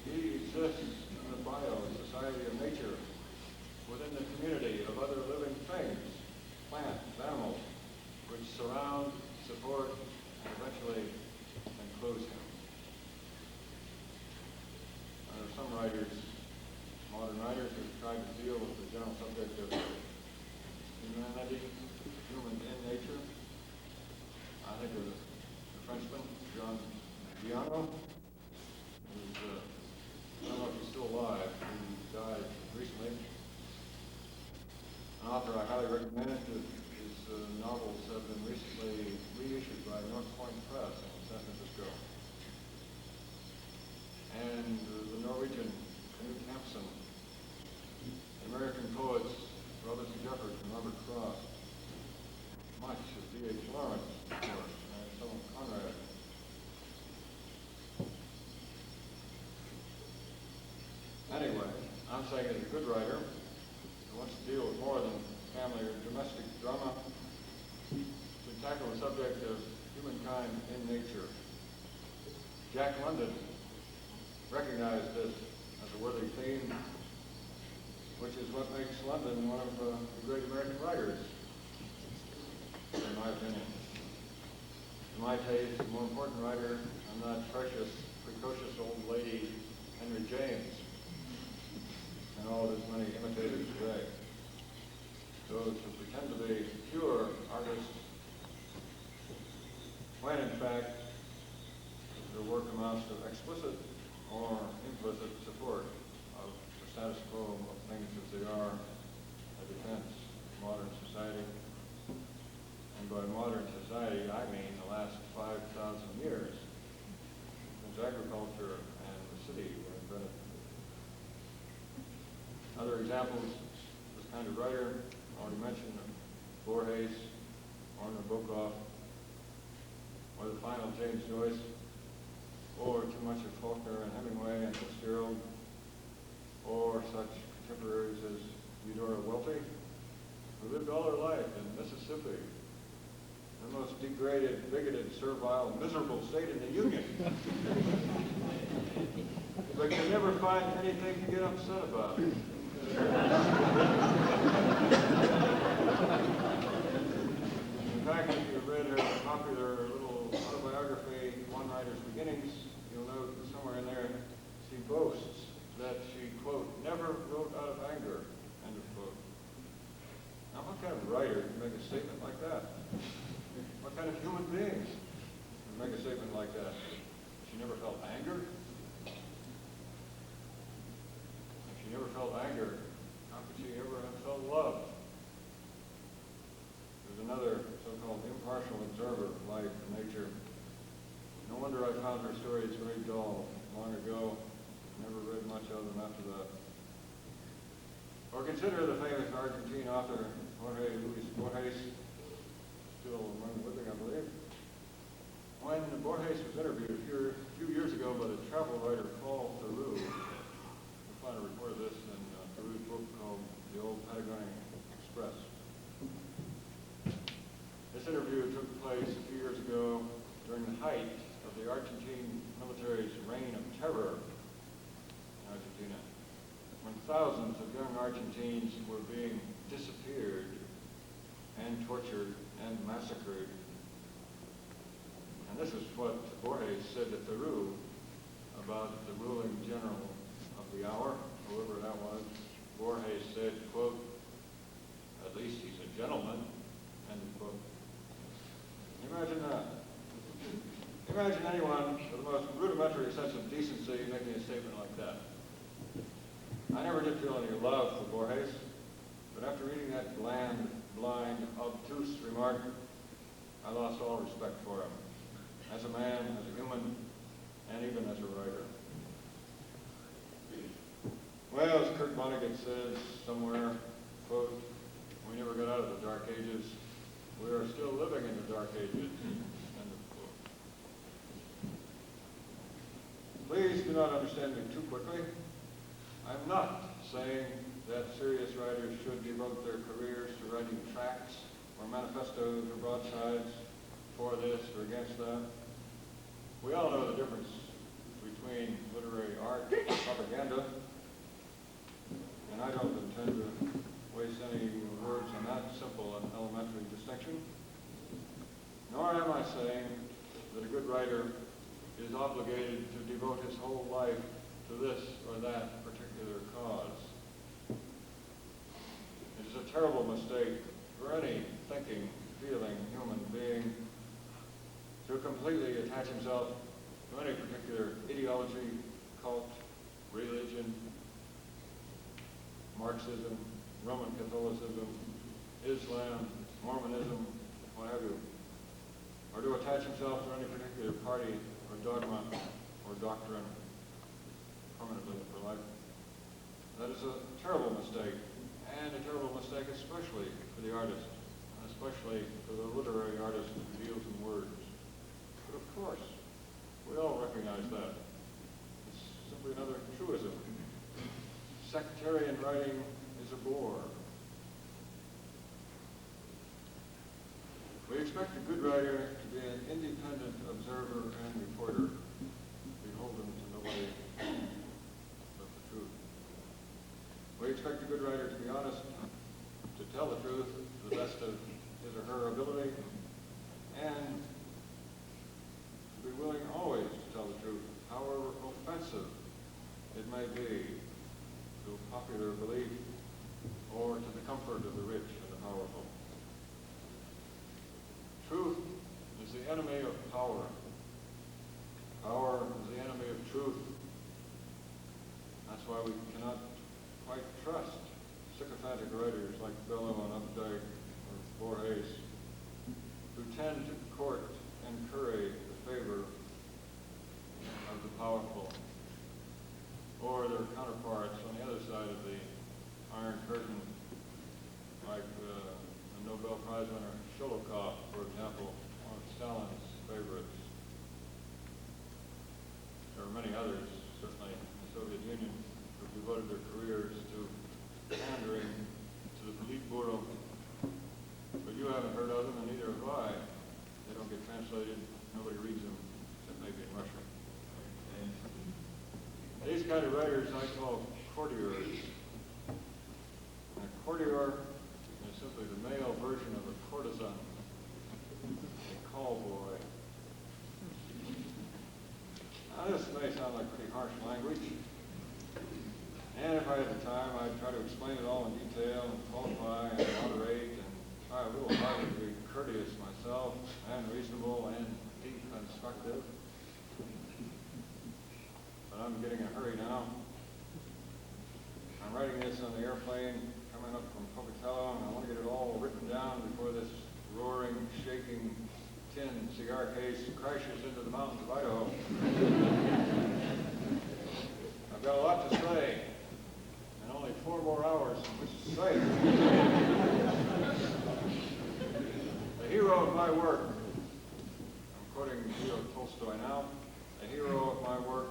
he exists in the bio-society of nature, within the community of other living things, plants, animals, which surround, support, and eventually enclose him. There are some writers, modern writers, who have tried to deal with the general subject of humanity, human in nature. I think of the Frenchman, Jean Viano, who's, I don't know if he's still alive, he died recently. An author I highly recommend. His novels have been recently reissued by North Point Press in San Francisco. And the Norwegian Knut Hamsun, the American poets Robert C. Jeffers and Robert Frost, much of D.H. Lawrence, of course, and some of Conrad. Anyway, I'm saying as a good writer who wants to deal with more than family or domestic drama, to tackle the subject of humankind in nature. Jack London recognized this as a worthy theme, which is what makes London one of the great American writers, in my opinion. In my taste, the more important writer than that precious, precocious old lady, Henry James, and all of his many imitators today. Those who pretend to be pure artists, when in fact their work amounts to explicit or implicit support of the status quo of things as they are, a defense of modern society. And by modern society, I mean the last 5,000 years, since agriculture and the city were invented. Other examples of this kind of writer, already mentioned Borges, or Nabokov, or the final James Joyce, or too much of Faulkner and Hemingway and Fitzgerald, or such contemporaries as Eudora Welty, who lived all her life in Mississippi, the most degraded, bigoted, servile, miserable state in the Union. But could never find anything to get upset about. In fact, if you've read her popular little autobiography, One Writer's Beginnings, you'll note somewhere in there she boasts that she, quote, never wrote out of anger, end of quote. Now, what kind of writer can make a statement like that? What kind of human being can make a statement like that? She never felt anger? If she never felt anger, how could she ever have felt love? There's another so-called impartial observer of life and nature. No wonder I found her stories very dull long ago. Never read much of them after that. Or consider the famous Argentine author Jorge Luis Borges, still among the living, I believe. When Borges was interviewed a few years ago by the travel writer Paul Theroux, you'll find a report of this in Theroux's book called The Old Patagonian Express. This interview took place a few years ago during the height of the Argentine military's reign of terror in Argentina, when thousands of young Argentines were being disappeared and tortured and massacred. And this is what Borges said to Theroux about the ruling general of the hour, whoever that was. Borges said, quote, at least he's a gentleman, end of quote. Imagine that. Imagine anyone with the most rudimentary sense of decency making a statement like that. I never did feel any love for Borges, but after reading that bland, blind, obtuse remark, I lost all respect for him, as a man, as a human, and even as a writer. Well, as Kurt Vonnegut says somewhere, quote, we never got out of the Dark Ages. We are still living in the Dark Ages, end of quote. Please do not understand me too quickly. I'm not saying that serious writers should devote their careers to writing tracts or manifestos or broadsides for this or against that. We all know the difference between literary art and propaganda, and I don't intend to waste any words on that simple and elementary distinction. by saying that a good writer is obligated to devote his whole life to this or that particular cause. It is a terrible mistake for any thinking, feeling human being to completely attach himself to any particular ideology, cult, religion, Marxism, Roman Catholicism, Islam, Mormonism, what have you, or to attach himself to any particular party or dogma or doctrine permanently for life. That is a terrible mistake, and a terrible mistake especially for the artist, and especially for the literary artist who deals in words. But of course, we all recognize that. It's simply another truism. Sectarian writing is a bore. We expect a good writer to be an independent observer and reporter, beholden to nobody but the truth. We expect a good writer to be honest, to tell the truth to the best of his or her ability, and to be willing always to tell the truth, however offensive it may be to popular belief or to the comfort of the rich and the powerful. Truth is the enemy of power. Power is the enemy of truth. That's why we cannot quite trust sycophantic writers like Bellow and Updike or Borges, who tend to court and curry the favor of the powerful, or their counterparts on the other side of the Iron Curtain, like the Nobel Prize winner Sholokov, for example, one of Stalin's favorites. There are many others, certainly in the Soviet Union, who devoted their careers to pandering to the Politburo. But you haven't heard of them, and neither have I. They don't get translated. Nobody reads them, except maybe in Russian. These kind of writers I call courtiers. And a courtier is simply the male version of a courtesan, a call boy. Now this may sound like pretty harsh language, and if I had the time, I'd try to explain it all in detail and qualify and moderate and try a little harder to be courteous myself and reasonable and deconstructive. But I'm getting in a hurry now. I'm writing this on the airplane coming up from Pocatello, and I want to get it all written down before this roaring, shaking tin cigar case crashes into the mountains of Idaho. I've got a lot to say, and only 4 more hours in which to say it. The hero of my work, I'm quoting Leo Tolstoy now, the hero of my work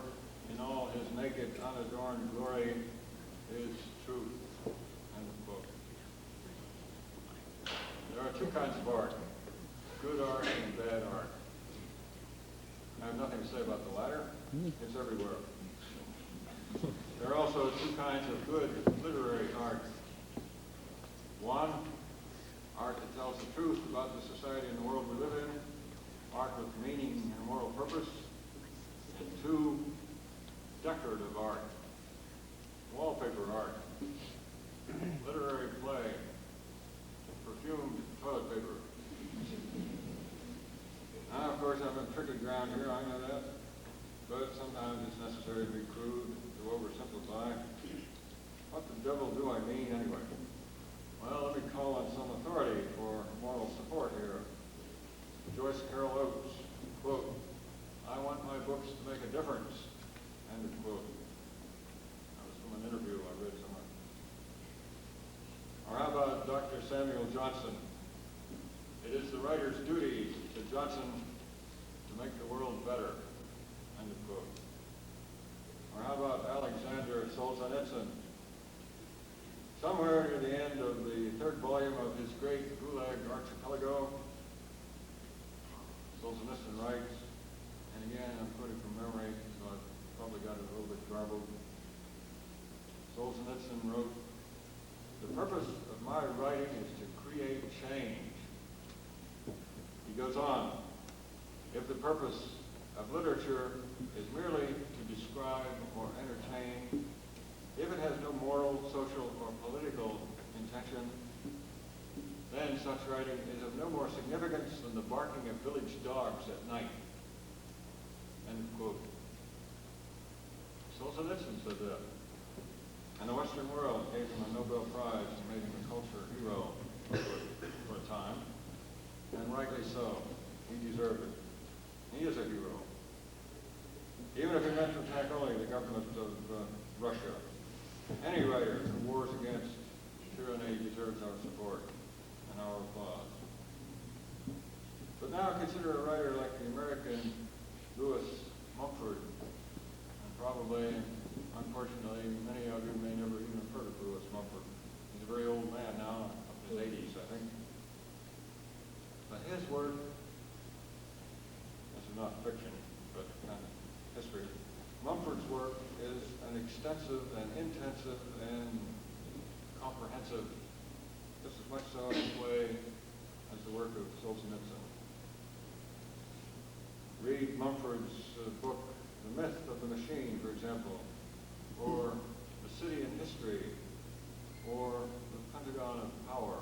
in all his naked, unadorned glory is truth. End of quote. There are 2 kinds of art, good art and bad art. I have nothing to say about the latter. It's everywhere. There are also 2 kinds of good literary art. One, art that tells the truth about the society and the world we live in, art with meaning and moral purpose. And 2, decorative art, wallpaper art, literary play, perfumed toilet paper. Now, of course, I'm in tricky ground here, I know that, but sometimes it's necessary to be crude, to oversimplify. What the devil do I mean, anyway? Well, let me call on some authority for moral support here. Joyce Carol Oates, quote, "I want my books to make a difference," end of quote. That was from an interview I read somewhere. Or how about Dr. Samuel Johnson? "It is the writer's duty to Johnson to make the world better," end of quote. Or how about Alexander Solzhenitsyn? Somewhere near the end of the 3rd volume of his great Gulag Archipelago, Solzhenitsyn writes, and again I'm quoting from memory, so I've probably got it a little bit garbled. Solzhenitsyn wrote, "The purpose of my writing is to create change." He goes on, if the purpose of literature is merely to describe or entertain, if it has no moral, social, or political intention, then such writing is of no more significance than the barking of village dogs at night. End quote. Solzhenitsyn said that. And the Western world gave him a Nobel Prize and made him a culture hero for a time. And rightly so. He deserved it. He is a hero. Even if he meant to attack only the government of Russia. Any writer who wars against tyranny deserves our support and our applause. But now consider a writer like the American Lewis Mumford. And probably, unfortunately, many of you may never even have heard of Lewis Mumford. He's a very old man now, up in his 80s, I think. But his work, this is not fiction, but kind of history. Mumford's work is an extensive and intensive and comprehensive, just as much so in its way as the work of Solzhenitsyn. Read Mumford's book, The Myth of the Machine, for example, or The City in History, or The Pentagon of Power.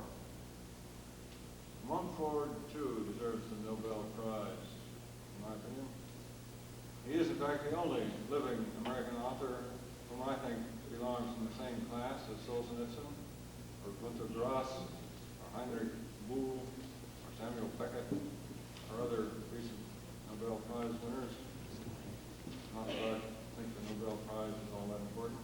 Mumford, too, deserves the Nobel Prize, in my opinion. He is, in fact, the only living American author whom I think belongs in the same class as Solzhenitsyn, or Günter Grass, or Heinrich Böll, or Samuel Beckett, or other recent Nobel Prize winners. Not that I think the Nobel Prize is all that important,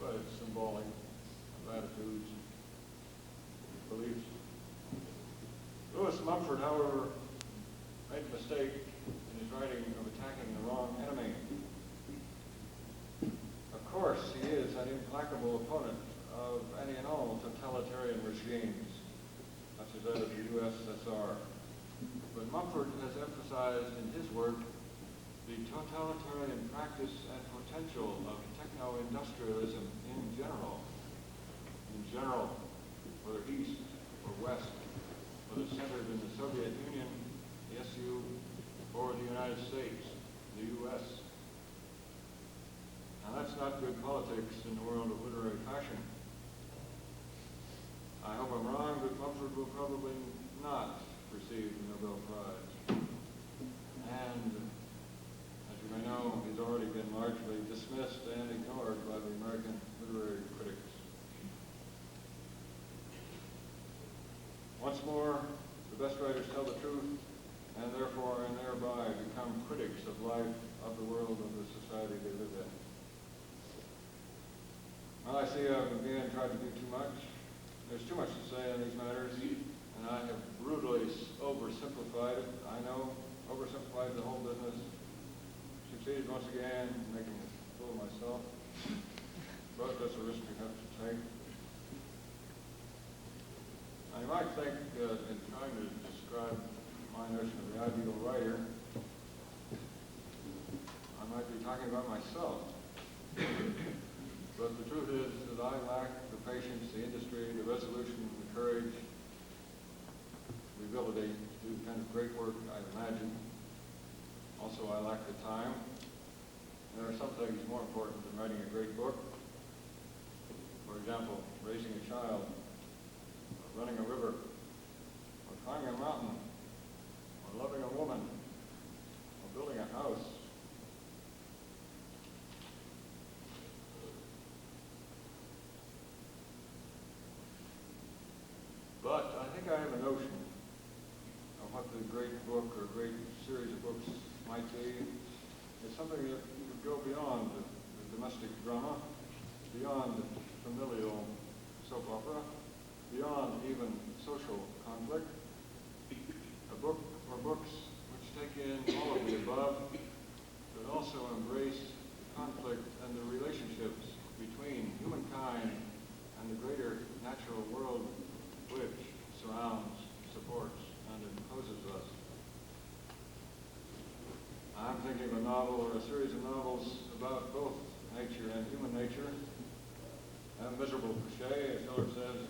but it's symbolic of attitudes and beliefs. Lewis Mumford, however, made a mistake in his writing of attacking the wrong enemy. Of course, he is an implacable opponent of any and all totalitarian regimes, such as that of the USSR. But Mumford has emphasized in his work the totalitarian practice and potential of techno-industrialism in general, whether east or west, whether centered in the Soviet Union, the SU, or the United States, the U.S. Now that's not good politics in the world of literary fashion. I hope I'm wrong, but Mumford will probably not receive the Nobel Prize. And, as you may know, he's already been largely dismissed and ignored by the American literary critics. Once more, the best writers tell the truth, and therefore and thereby become critics of life, of the world, of the society they live in. Well, I see I've again tried to do too much. There's too much to say on these matters, and I have brutally oversimplified it. I know, oversimplified the whole business. Succeeded once again in making a fool of myself. But that's a risk we have to take. Now, you might think in trying to describe my notion of the ideal writer, I might be talking about myself. But the truth is that I lack the patience, the industry, the resolution, the courage, the ability to do the kind of great work I imagine. Also, I lack the time. There are some things more important than writing a great book. For example, raising a child, or running a river, or climbing a mountain, or loving a woman, or building a house. But I think I have a notion of what the great book or great series of books might be. It's something that would go beyond the domestic drama, beyond familial soap opera, beyond even social conflict. A book or books which take in all of the above, but also embrace the conflict and the relationships between humankind and the greater natural world which surrounds, supports, and imposes us. I'm thinking of a novel or a series of novels about both nature and human nature. A miserable cliche, as Miller says,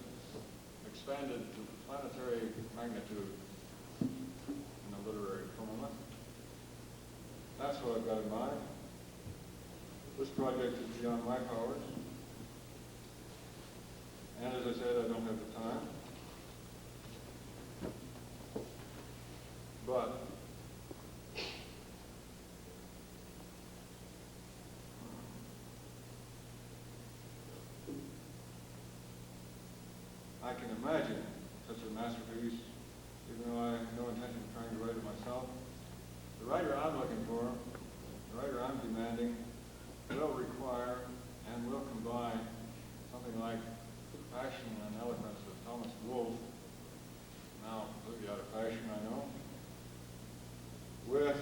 expanded to planetary magnitude in a literary firmament. what I've got in mind. This project is beyond my powers. And as I said, I don't have the time. But I can imagine such a masterpiece, even though I have no intention of trying to write it myself. The writer I'm looking for, the writer I'm demanding, will require and will combine something like the passion and eloquence of Thomas Wolfe, now completely out of fashion, I know, with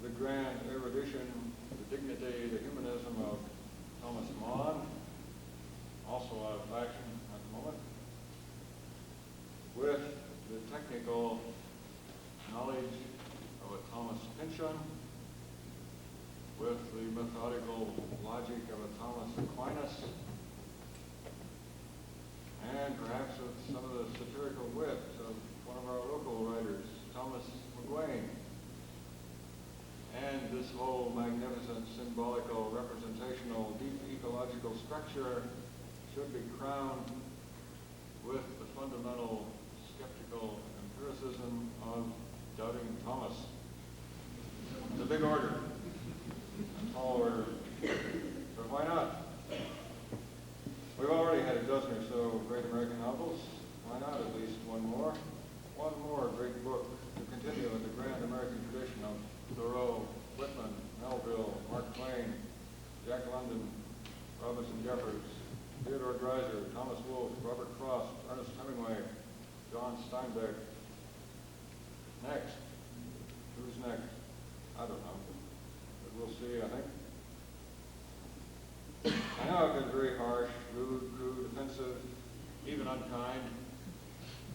the grand erudition, the dignity, the humanism of Thomas Mann, also out of fashion at the moment, with the technical knowledge of a Thomas Pynchon, with the methodical logic of a Thomas Aquinas, and perhaps with some of the satirical wit of one of our local writers, Thomas McGuane. And this whole magnificent symbolical, representational, deep ecological structure should be crowned with the fundamental skeptical empiricism of Doubting Thomas. It's a big order. That's all order. But why not? We've already had a dozen or so great American novels. Why not at least one more? One more great book to continue in the grand American tradition of Thoreau, Whitman, Melville, Mark Twain, Jack London, Robinson Jeffers, Theodore Dreiser, Thomas Wolfe, Robert Frost, Ernest Hemingway, John Steinbeck. Next. Who's next? I don't know. But we'll see, I think. I know I've been very harsh, rude, crude, offensive, even unkind,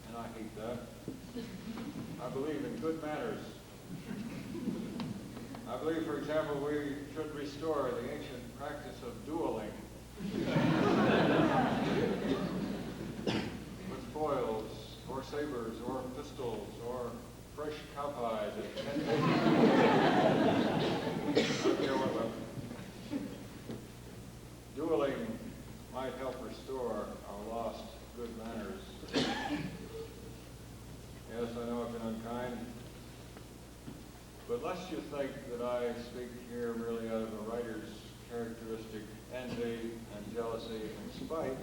and I hate that. I believe in good manners. I believe, for example, we should restore the ancient practice of dueling with foils, or sabers, or pistols, or fresh cow pies at 10 days. Dueling might help restore our lost good manners. Yes, I know I've been unkind, but lest you think that I speak here merely out of a writer's characteristic envy and jealousy and spite,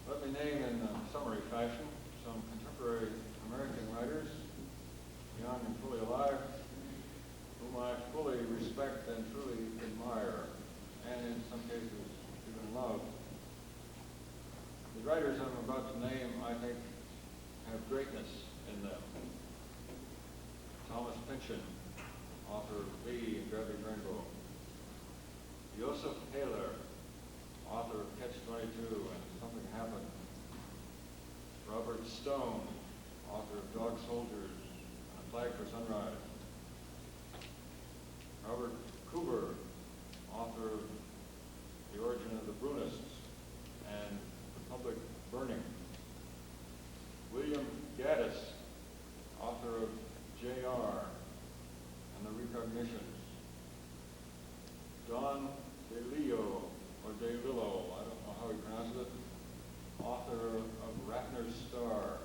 let me name in a summary fashion some contemporary American writers, young and fully alive, whom I fully respect and truly admire, and in some cases even love. The writers I'm about to name, I think, have greatness in them. Thomas Pynchon, author of Bee and Gravity Rainbow. Joseph Taylor, author of Catch-22 and Something Happened. Robert Stone, author of Dog Soldiers and A Flag for Sunrise. Robert Cooper, author of The Origin of the Brunists and The Public Burning. William Gaddis, author of J.R. and The Recognitions. Don DeLillo, or DeLillo, I don't know how he pronounces it, author of Ratner's Star,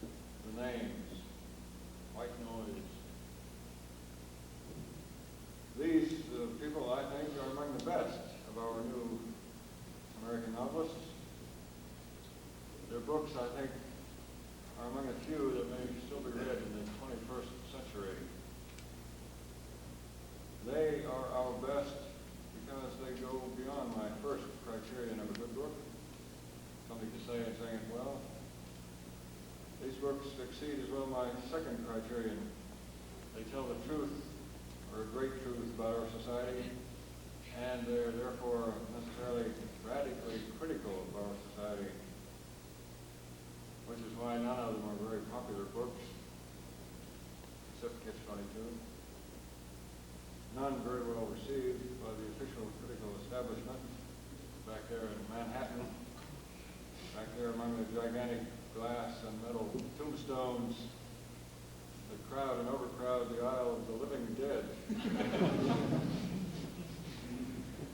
The Names, White Noise. These people, I think, are among the best of our new American novelists. Their books, I think, are among a few that may still be read in the 21st century. They are our best because they go beyond my first criterion of a good book. Something to say and saying it well. These books exceed as well my second criterion. They tell the truth, or a great truth about our society, and they're therefore necessarily radically critical of our society, which is why none of them are very popular books, except Catch-22. None very well received by the official critical establishment back there in Manhattan, back there among the gigantic glass and metal tombstones that crowd and overcrowd the aisle of the living dead.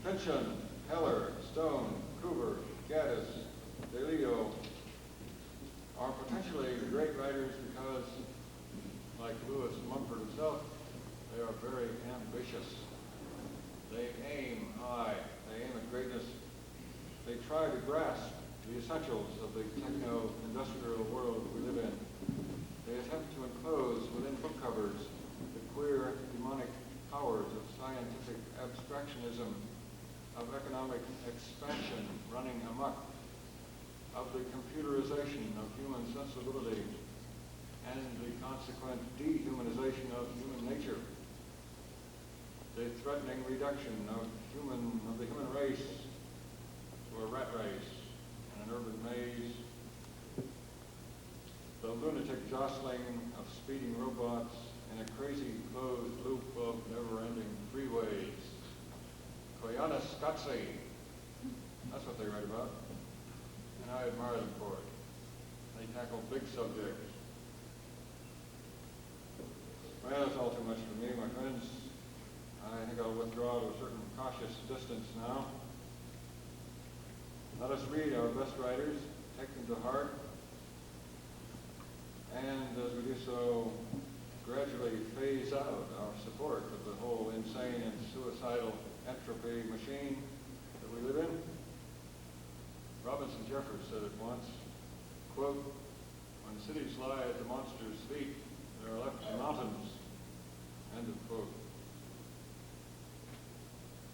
Pynchon, Heller, Stone, Coover, Gaddis, DeLeo are potentially great writers because, like Lewis Mumford himself, they are very ambitious. They aim high. They aim at greatness. They try to grasp the essentials of the techno-industrial world we live in. They attempt to enclose within book covers the queer, demonic powers of scientific abstractionism, of economic expansion running amok, of the computerization of human sensibility, and the consequent dehumanization of human nature, the threatening reduction of the human race to a rat race and an urban maze, the lunatic jostling of speeding robots in a crazy closed loop of never-ending freeways. Koyana Skatse, that's what they write about, and I admire them for it. They tackle big subjects. Well, that's all too much for me, my friends. I think I'll withdraw to a certain cautious distance now. Let us read our best writers, take them to heart, and as we do so, gradually phase out our support of the whole insane and suicidal entropy machine that we live in. Robinson Jeffers said it once, quote, "When cities lie at the monster's feet, there are left the mountains," end of quote.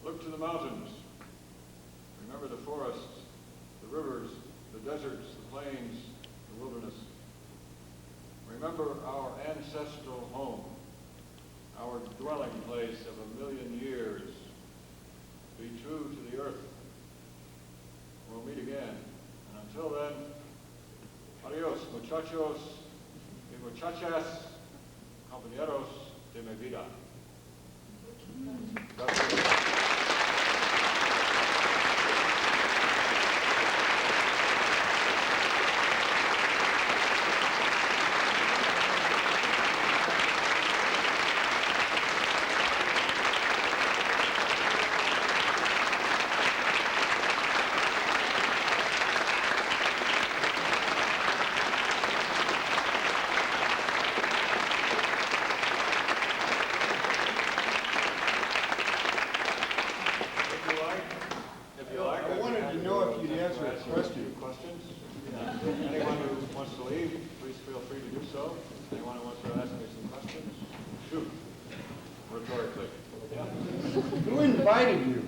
Look to the mountains. Remember the forests, the rivers, the deserts, the plains, the wilderness. Remember our ancestral home, our dwelling place of 1,000,000 years. Be true to the earth. We'll meet again. And until then, adios, muchachos y muchachas, compañeros de mi vida. Anyone who wants to leave, please feel free to do so. Anyone who wants to ask me some questions, shoot, rhetorically. Yeah? Who invited you?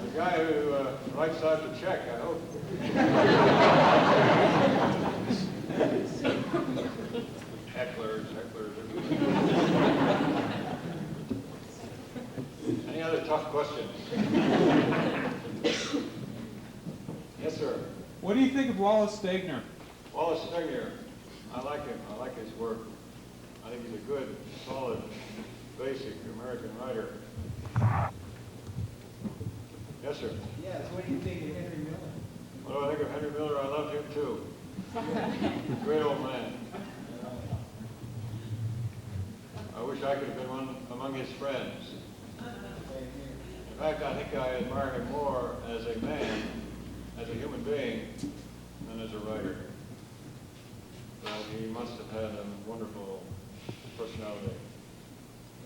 The guy who writes out the check, I hope. Hecklers. Any other tough questions? Yes, sir. What do you think of Wallace Stegner? Wallace Stegner, I like him. I like his work. I think he's a good, solid, basic American writer. Yes, sir. Yes, what do you think of Henry Miller? What do I think of Henry Miller? I love him too. Great old man. I wish I could have been one among his friends. In fact, I think I admire him more as a man, as a human being, than as a writer. But he must have had a wonderful personality.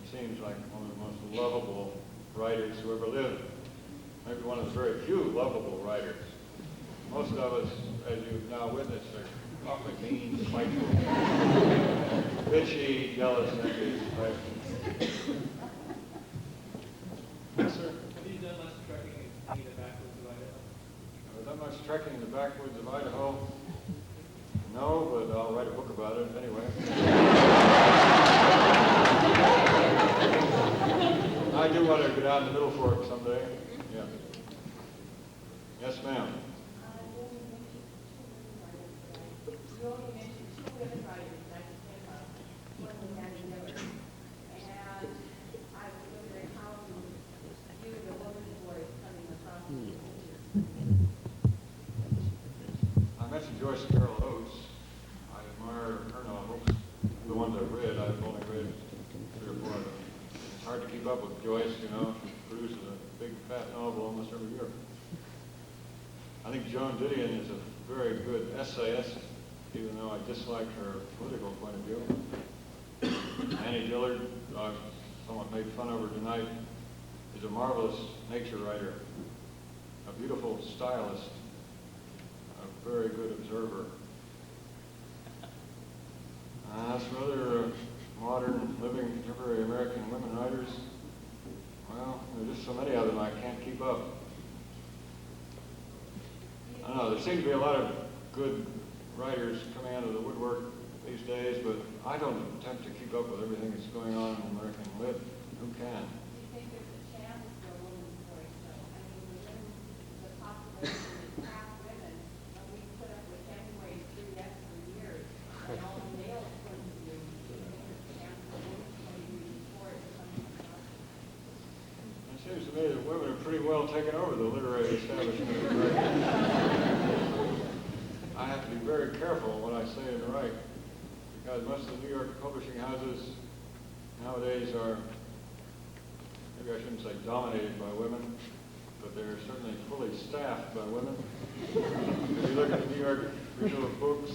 It seems like one of the most lovable writers who ever lived. Maybe one of the very few lovable writers. Most of us, as you've now witnessed, are awfully mean, spiteful, bitchy, jealous, envious, right? Yes, sir? Have you done much trekking in the backwoods of Idaho? Have I done much trekking in the backwoods of Idaho? No, but I'll write a book about it anyway. I do want to go down the Middle Fork someday. Yeah. Yes, ma'am. You only mentioned two women writers I can think of, one was Annie Miller. And I was wondering how you view the woman's voice coming across the pictures. I mentioned Joyce Carol Oates. I admire her novels, the ones I've read. I've only read 3 or 4 of them. It's hard to keep up with Joyce, you know. She produces a big, fat novel almost every year. I think Joan Didion is a very good essayist, even though I dislike her political point of view. Annie Dillard, I've somewhat made fun of her tonight, is a marvelous nature writer, a beautiful stylist, a very good observer. Some other modern, living, contemporary American women writers, well, there are just so many of them I can't keep up. I don't know, there seem to be a lot of good writers coming out of the woodwork these days, but I don't attempt to keep up with everything that's going on in American lit. Who can? Do you think there's a chance for a woman's voice, though? I mean, the population is half women, and we put up with Hemingway's 3 Fs for years, and all the male point of view. Do you think there's a chance for a woman's point of view before it becomes enough? It seems to me that women have pretty well taken over the literary establishment of America. I have to be very careful what I say and write, because most of the New York publishing houses nowadays are, maybe I shouldn't say dominated by women, but they're certainly fully staffed by women. If you look at the New York Review of Books,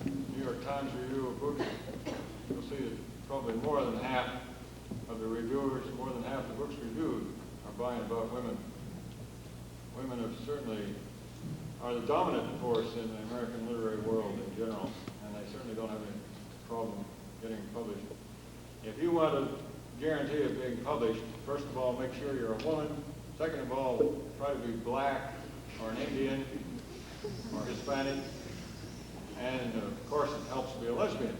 New York Times Review of Books, you'll see that probably more than half of the reviewers, more than half the books reviewed are by and about women. Women have certainly are the dominant force in the American literary world in general, and they certainly don't have any problem getting published. If you want a guarantee of being published, first of all, make sure you're a woman. Second of all, try to be black or an Indian or Hispanic. And of course, it helps to be a lesbian.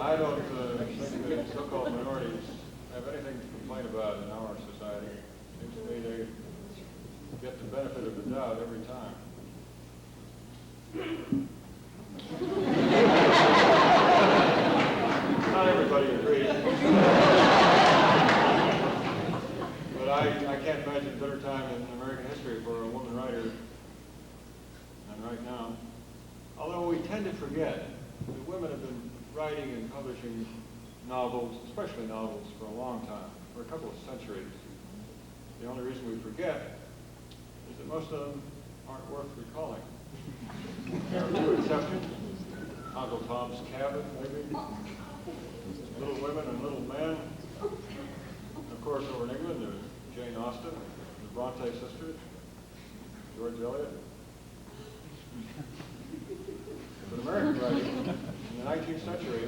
I don't think that so-called minorities have anything to complain about in our society. It seems to me they get the benefit of the doubt every time. Not everybody agrees. But I can't imagine a better time in American history for a woman writer than right now. Although we tend to forget that women have been writing and publishing novels, especially novels, for a long time, for a couple of centuries. The only reason we forget is that most of them aren't worth recalling. There are a few exceptions. Uncle Tom's Cabin, maybe. Little Women and Little Men. And of course, over in England, there's Jane Austen, the Bronte sisters, George Eliot. But American writing in the 19th century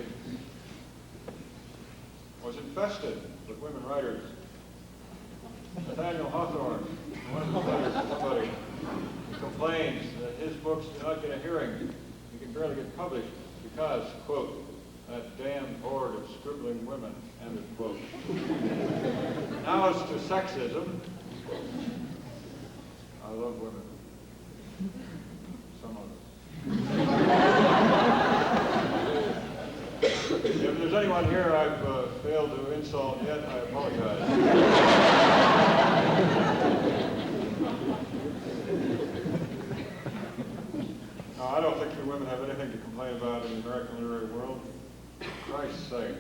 was infested with women writers. Nathaniel Hawthorne, one of the letters to somebody, complains that his books do not get a hearing. He can barely get published because, quote, that damned horde of scribbling women, end of quote. Now as to sexism, I love women. Some of us. If there's anyone here I've failed to insult yet, I apologize. No, I don't think you women have anything to complain about in the American literary world. For Christ's sake.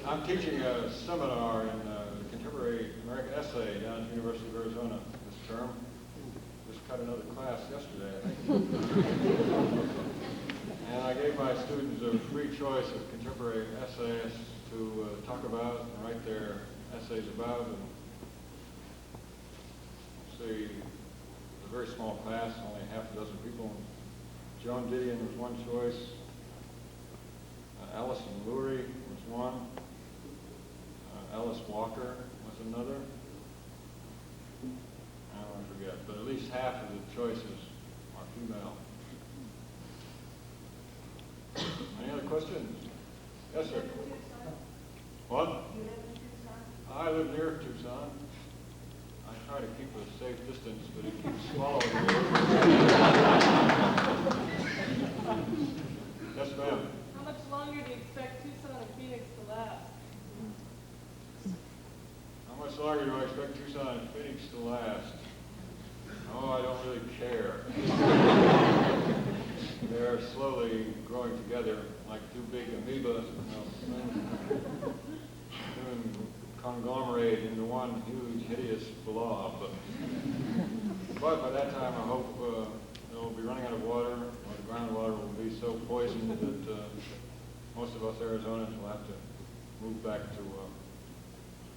I'm teaching a seminar in contemporary American essay down at the University of Arizona this term. Just cut another class yesterday, I think. And I gave my students a free choice of contemporary essayists to talk about and write their essays about. And see, a very small class, only half a dozen people. Joan Didion was one choice. Alison Lurie was one. Alice Walker was another. I forget, but at least half of the choices are female. Any other questions? Yes, sir. What? I live near Tucson. I try to keep a safe distance, but it keeps swallowing me. Yes, ma'am. How much longer do you expect Tucson and Phoenix to last? How much longer do I expect Tucson and Phoenix to last? Oh, I don't really care. They're slowly growing together like two big amoeba, soon conglomerate into one huge, hideous blob. But by that time, I hope they'll be running out of water, or the groundwater will be so poisoned that most of us Arizonans will have to move back to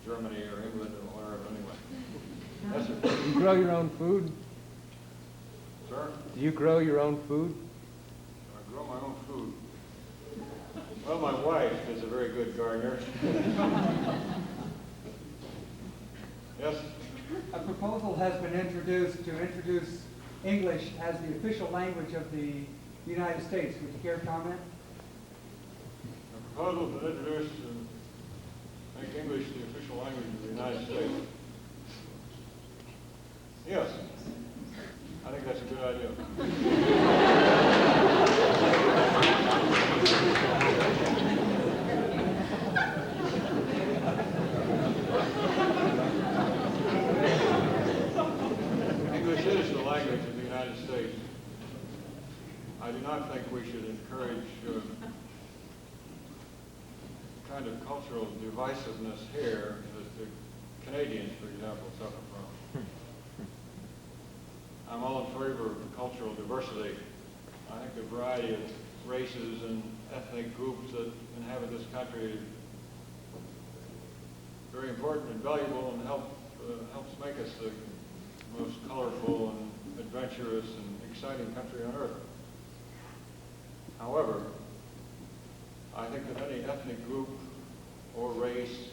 Germany or England or wherever anyway. Yes, sir. Do you grow your own food? Sir? Do you grow your own food? I grow my own food. Well, my wife is a very good gardener. Yes? A proposal has been introduced to introduce English as the official language of the United States. Would you care to comment? A proposal has been introduced to make English the official language of the United States. Yes. I think that's a good idea. English is the language of the United States. I do not think we should encourage kind of cultural divisiveness here that the Canadians, for example, suffer from. I'm all in favor of cultural diversity. I think the variety of races and ethnic groups that inhabit this country is very important and valuable and helps make us the most colorful and adventurous and exciting country on earth. However, I think that any ethnic group or race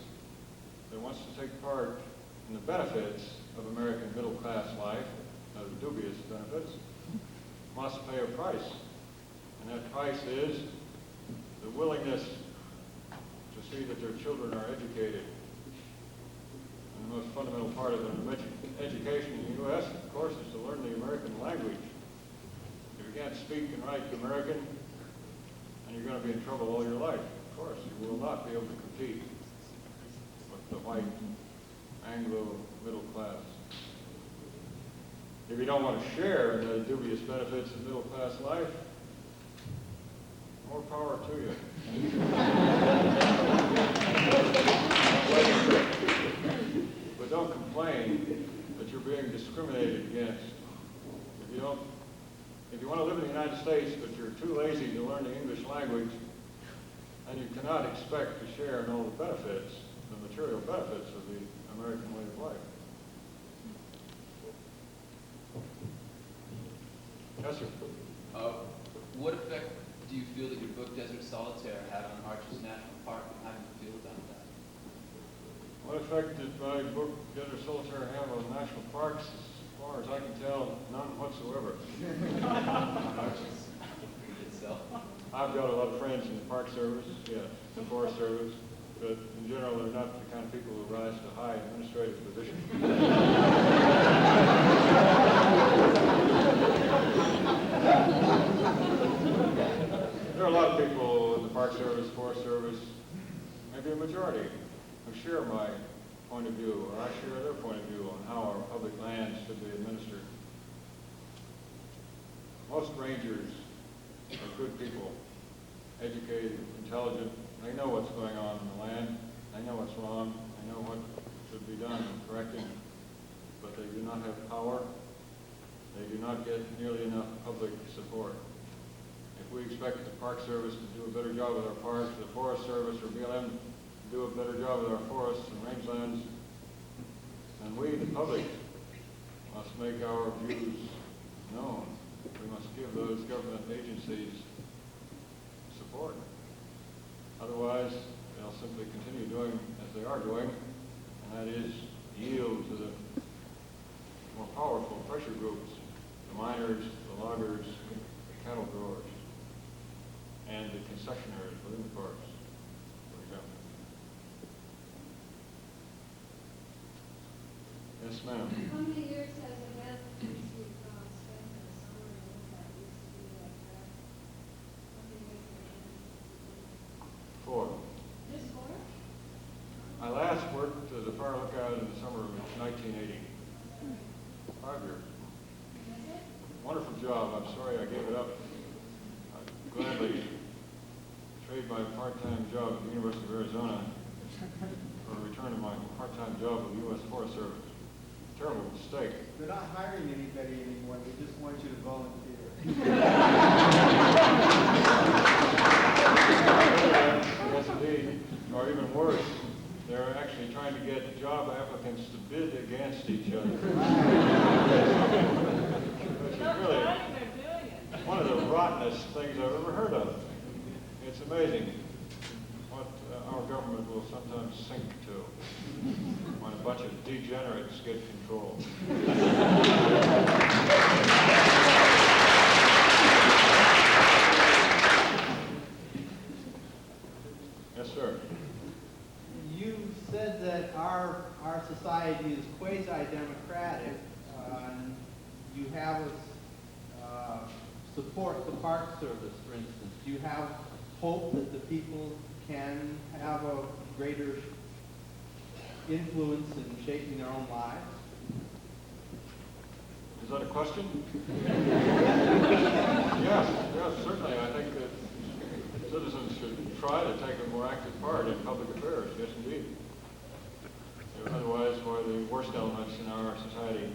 that wants to take part in the benefits of American middle-class life, the dubious benefits, must pay a price. And that price is the willingness to see that their children are educated. And the most fundamental part of an education in the U.S., of course, is to learn the American language. If you can't speak and write American, then you're going to be in trouble all your life. Of course, you will not be able to compete with the white Anglo middle class. If you don't want to share in the dubious benefits of middle-class life, more power to you. But don't complain that you're being discriminated against. If you want to live in the United States, but you're too lazy to learn the English language, then you cannot expect to share in all the benefits, the material benefits of the American way of life. Yes, sir. What effect do you feel that your book Desert Solitaire had on Arches National Park, and how do you feel about that? What effect did my book Desert Solitaire have on national parks? As far as I can tell, none whatsoever. On Arches itself? I've got a lot of friends in the Park Service, yes, the Forest Service, but in general, they're not the kind of people who rise to high administrative positions. There are a lot of people in the Park Service, Forest Service, maybe a majority, who share my point of view, or I share their point of view on how our public lands should be administered. Most rangers are good people, educated, intelligent. They know what's going on in the land. They know what's wrong. They know what should be done in correcting. But they do not have power. They do not get nearly enough public support. If we expect the Park Service to do a better job with our parks, the Forest Service or BLM to do a better job with our forests and rangelands, then we, the public, must make our views known. We must give those government agencies support. Otherwise, they'll simply continue doing as they are doing, and that is yield to the more powerful pressure groups, the miners, the loggers, the cattle growers, and the concessionaires within the parks, for example. Yes, ma'am. How many years has it been since you've spent in the summer and that used to be like that? How many years has it 1980. 5 years. Wonderful job. I'm sorry I gave it up. I'd gladly trade my part-time job at the University of Arizona for a return to my part-time job with the U.S. Forest Service. Terrible mistake. They're not hiring anybody anymore, they just want you to volunteer. Yes, indeed. Or even worse, they're actually trying to get job applicants to bid against each other. Which is They're not really trying, they're doing it. one of the rottenest things I've ever heard of. It's amazing what our government will sometimes sink to when a bunch of degenerates get control. Yes, sir. You said that our society is quasi-democratic, and you have us support the Park Service, for instance. Do you have hope that the people can have a greater influence in shaping their own lives? Is that a question? Yes, certainly. I think that citizens should try to take a more active part in public affairs. Yes, indeed. Otherwise, why the worst elements in our society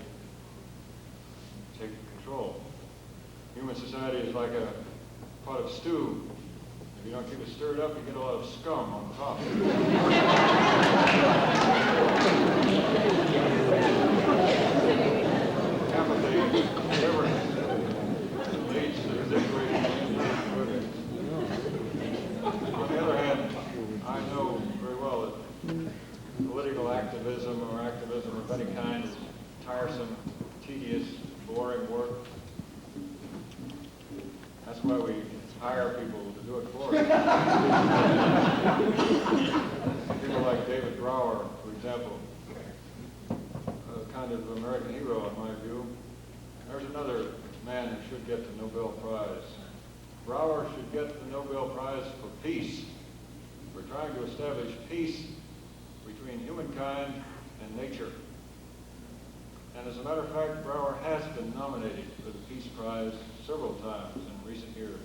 take control. Human society is like a pot of stew. If you don't keep it stirred up, you get a lot of scum on top. Half of the liver leads to residuation. On the other hand, I know very well that political activism or activism of any kind is tiresome, tedious, boring work. That's why we hire people to do it for us. People like David Brower, for example, a kind of American hero in my view. There's another man who should get the Nobel Prize. Brower should get the Nobel Prize for peace. We're trying to establish peace between humankind and nature. And as a matter of fact, Brower has been nominated for the Peace Prize several times in recent years.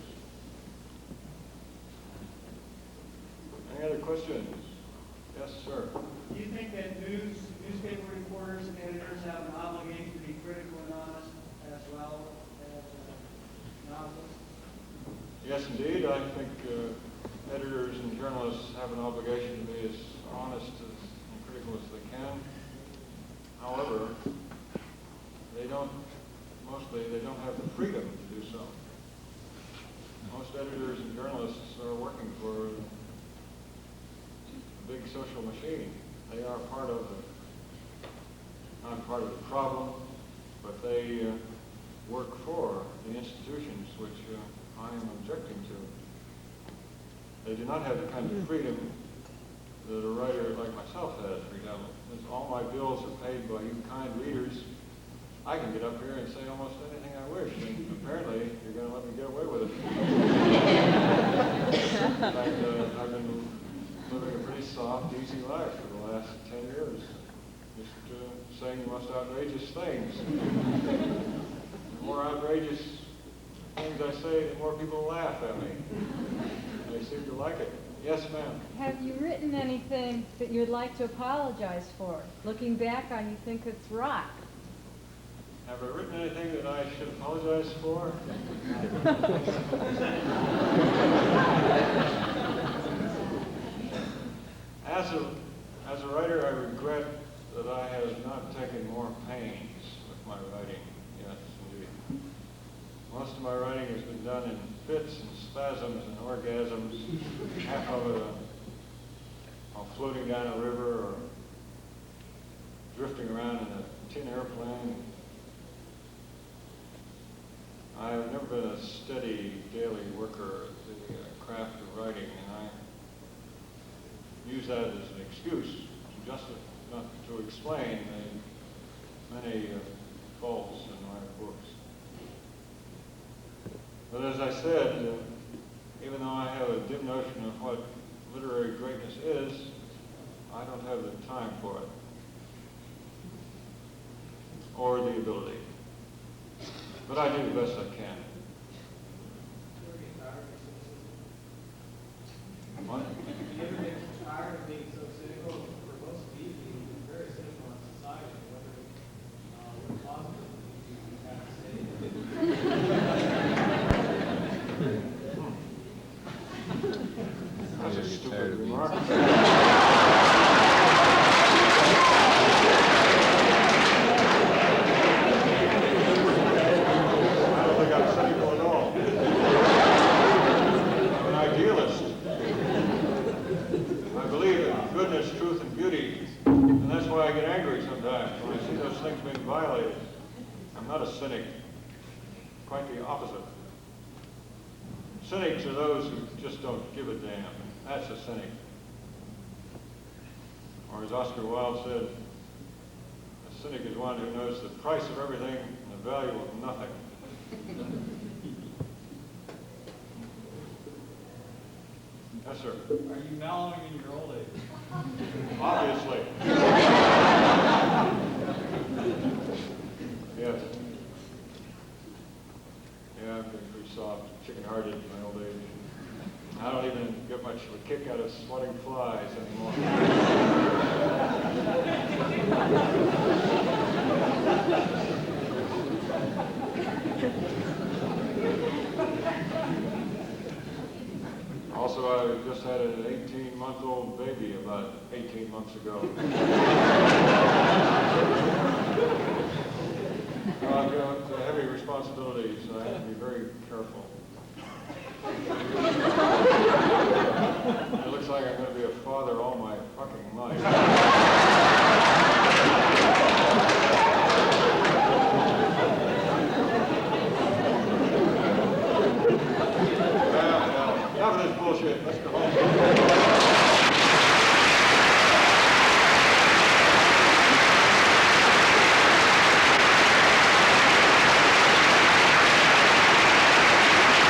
Any other questions? Yes, sir. Do you think that newspaper reporters and editors have an obligation to be critical and honest as well as novelists? Yes, indeed. I think editors and journalists have an obligation to be as honest and critical as they can. However, they don't have the freedom to do so. Most editors and journalists are working for a big social machine. They are not part of the problem, but they work for the institutions which I am objecting to. They do not have the kind of freedom that a writer like myself has, for example. Since all my bills are paid by you kind readers, I can get up here and say almost anything I wish, and apparently you're going to let me get away with it. In fact, I've been living a pretty soft, easy life for the last 10 years, just saying the most outrageous things. The more outrageous things I say, the more people laugh at me. They seem to like it. Yes, ma'am. Have you written anything that you'd like to apologize for? Looking back on, you think it's rot. Have I written anything that I should apologize for? As a writer, I regret that I have not taken more pains with my writing. Yes, indeed. Most of my writing has been done in fits and spasms and orgasms. Half of it while floating down a river or drifting around in a tin airplane. I've never been a steady daily worker at the craft of writing, and I use that as an excuse, just not to explain the many faults in my books. But as I said, even though I have a dim notion of what literary greatness is, I don't have the time for it. or the ability. But I do the best I can. What? You ever get tired of being so cynical? For most people, it's very cynical on society, whether we're positive, you have to say. That's a stupid remark. I don't think I'm cynical at all. I'm an idealist. I believe in goodness, truth, and beauty, and that's why I get angry sometimes when I see those things being violated. I'm not a cynic. Quite the opposite. Cynics are those who just don't give a damn. That's a cynic. Or as Oscar Wilde said, a cynic is one who knows the price of everything and the value of nothing. Yes, sir. Are you mellowing in your old age? Obviously. Yes. Yeah, I've been pretty soft, chicken-hearted in my old age. I don't even get much of a kick out of swatting flies anymore. Also, I just had an 18-month-old baby about 18 months ago. I've got heavy responsibilities, so I have to be very careful. It looks like I'm going to be a father all my fucking life. Enough of this bullshit. Let's go home.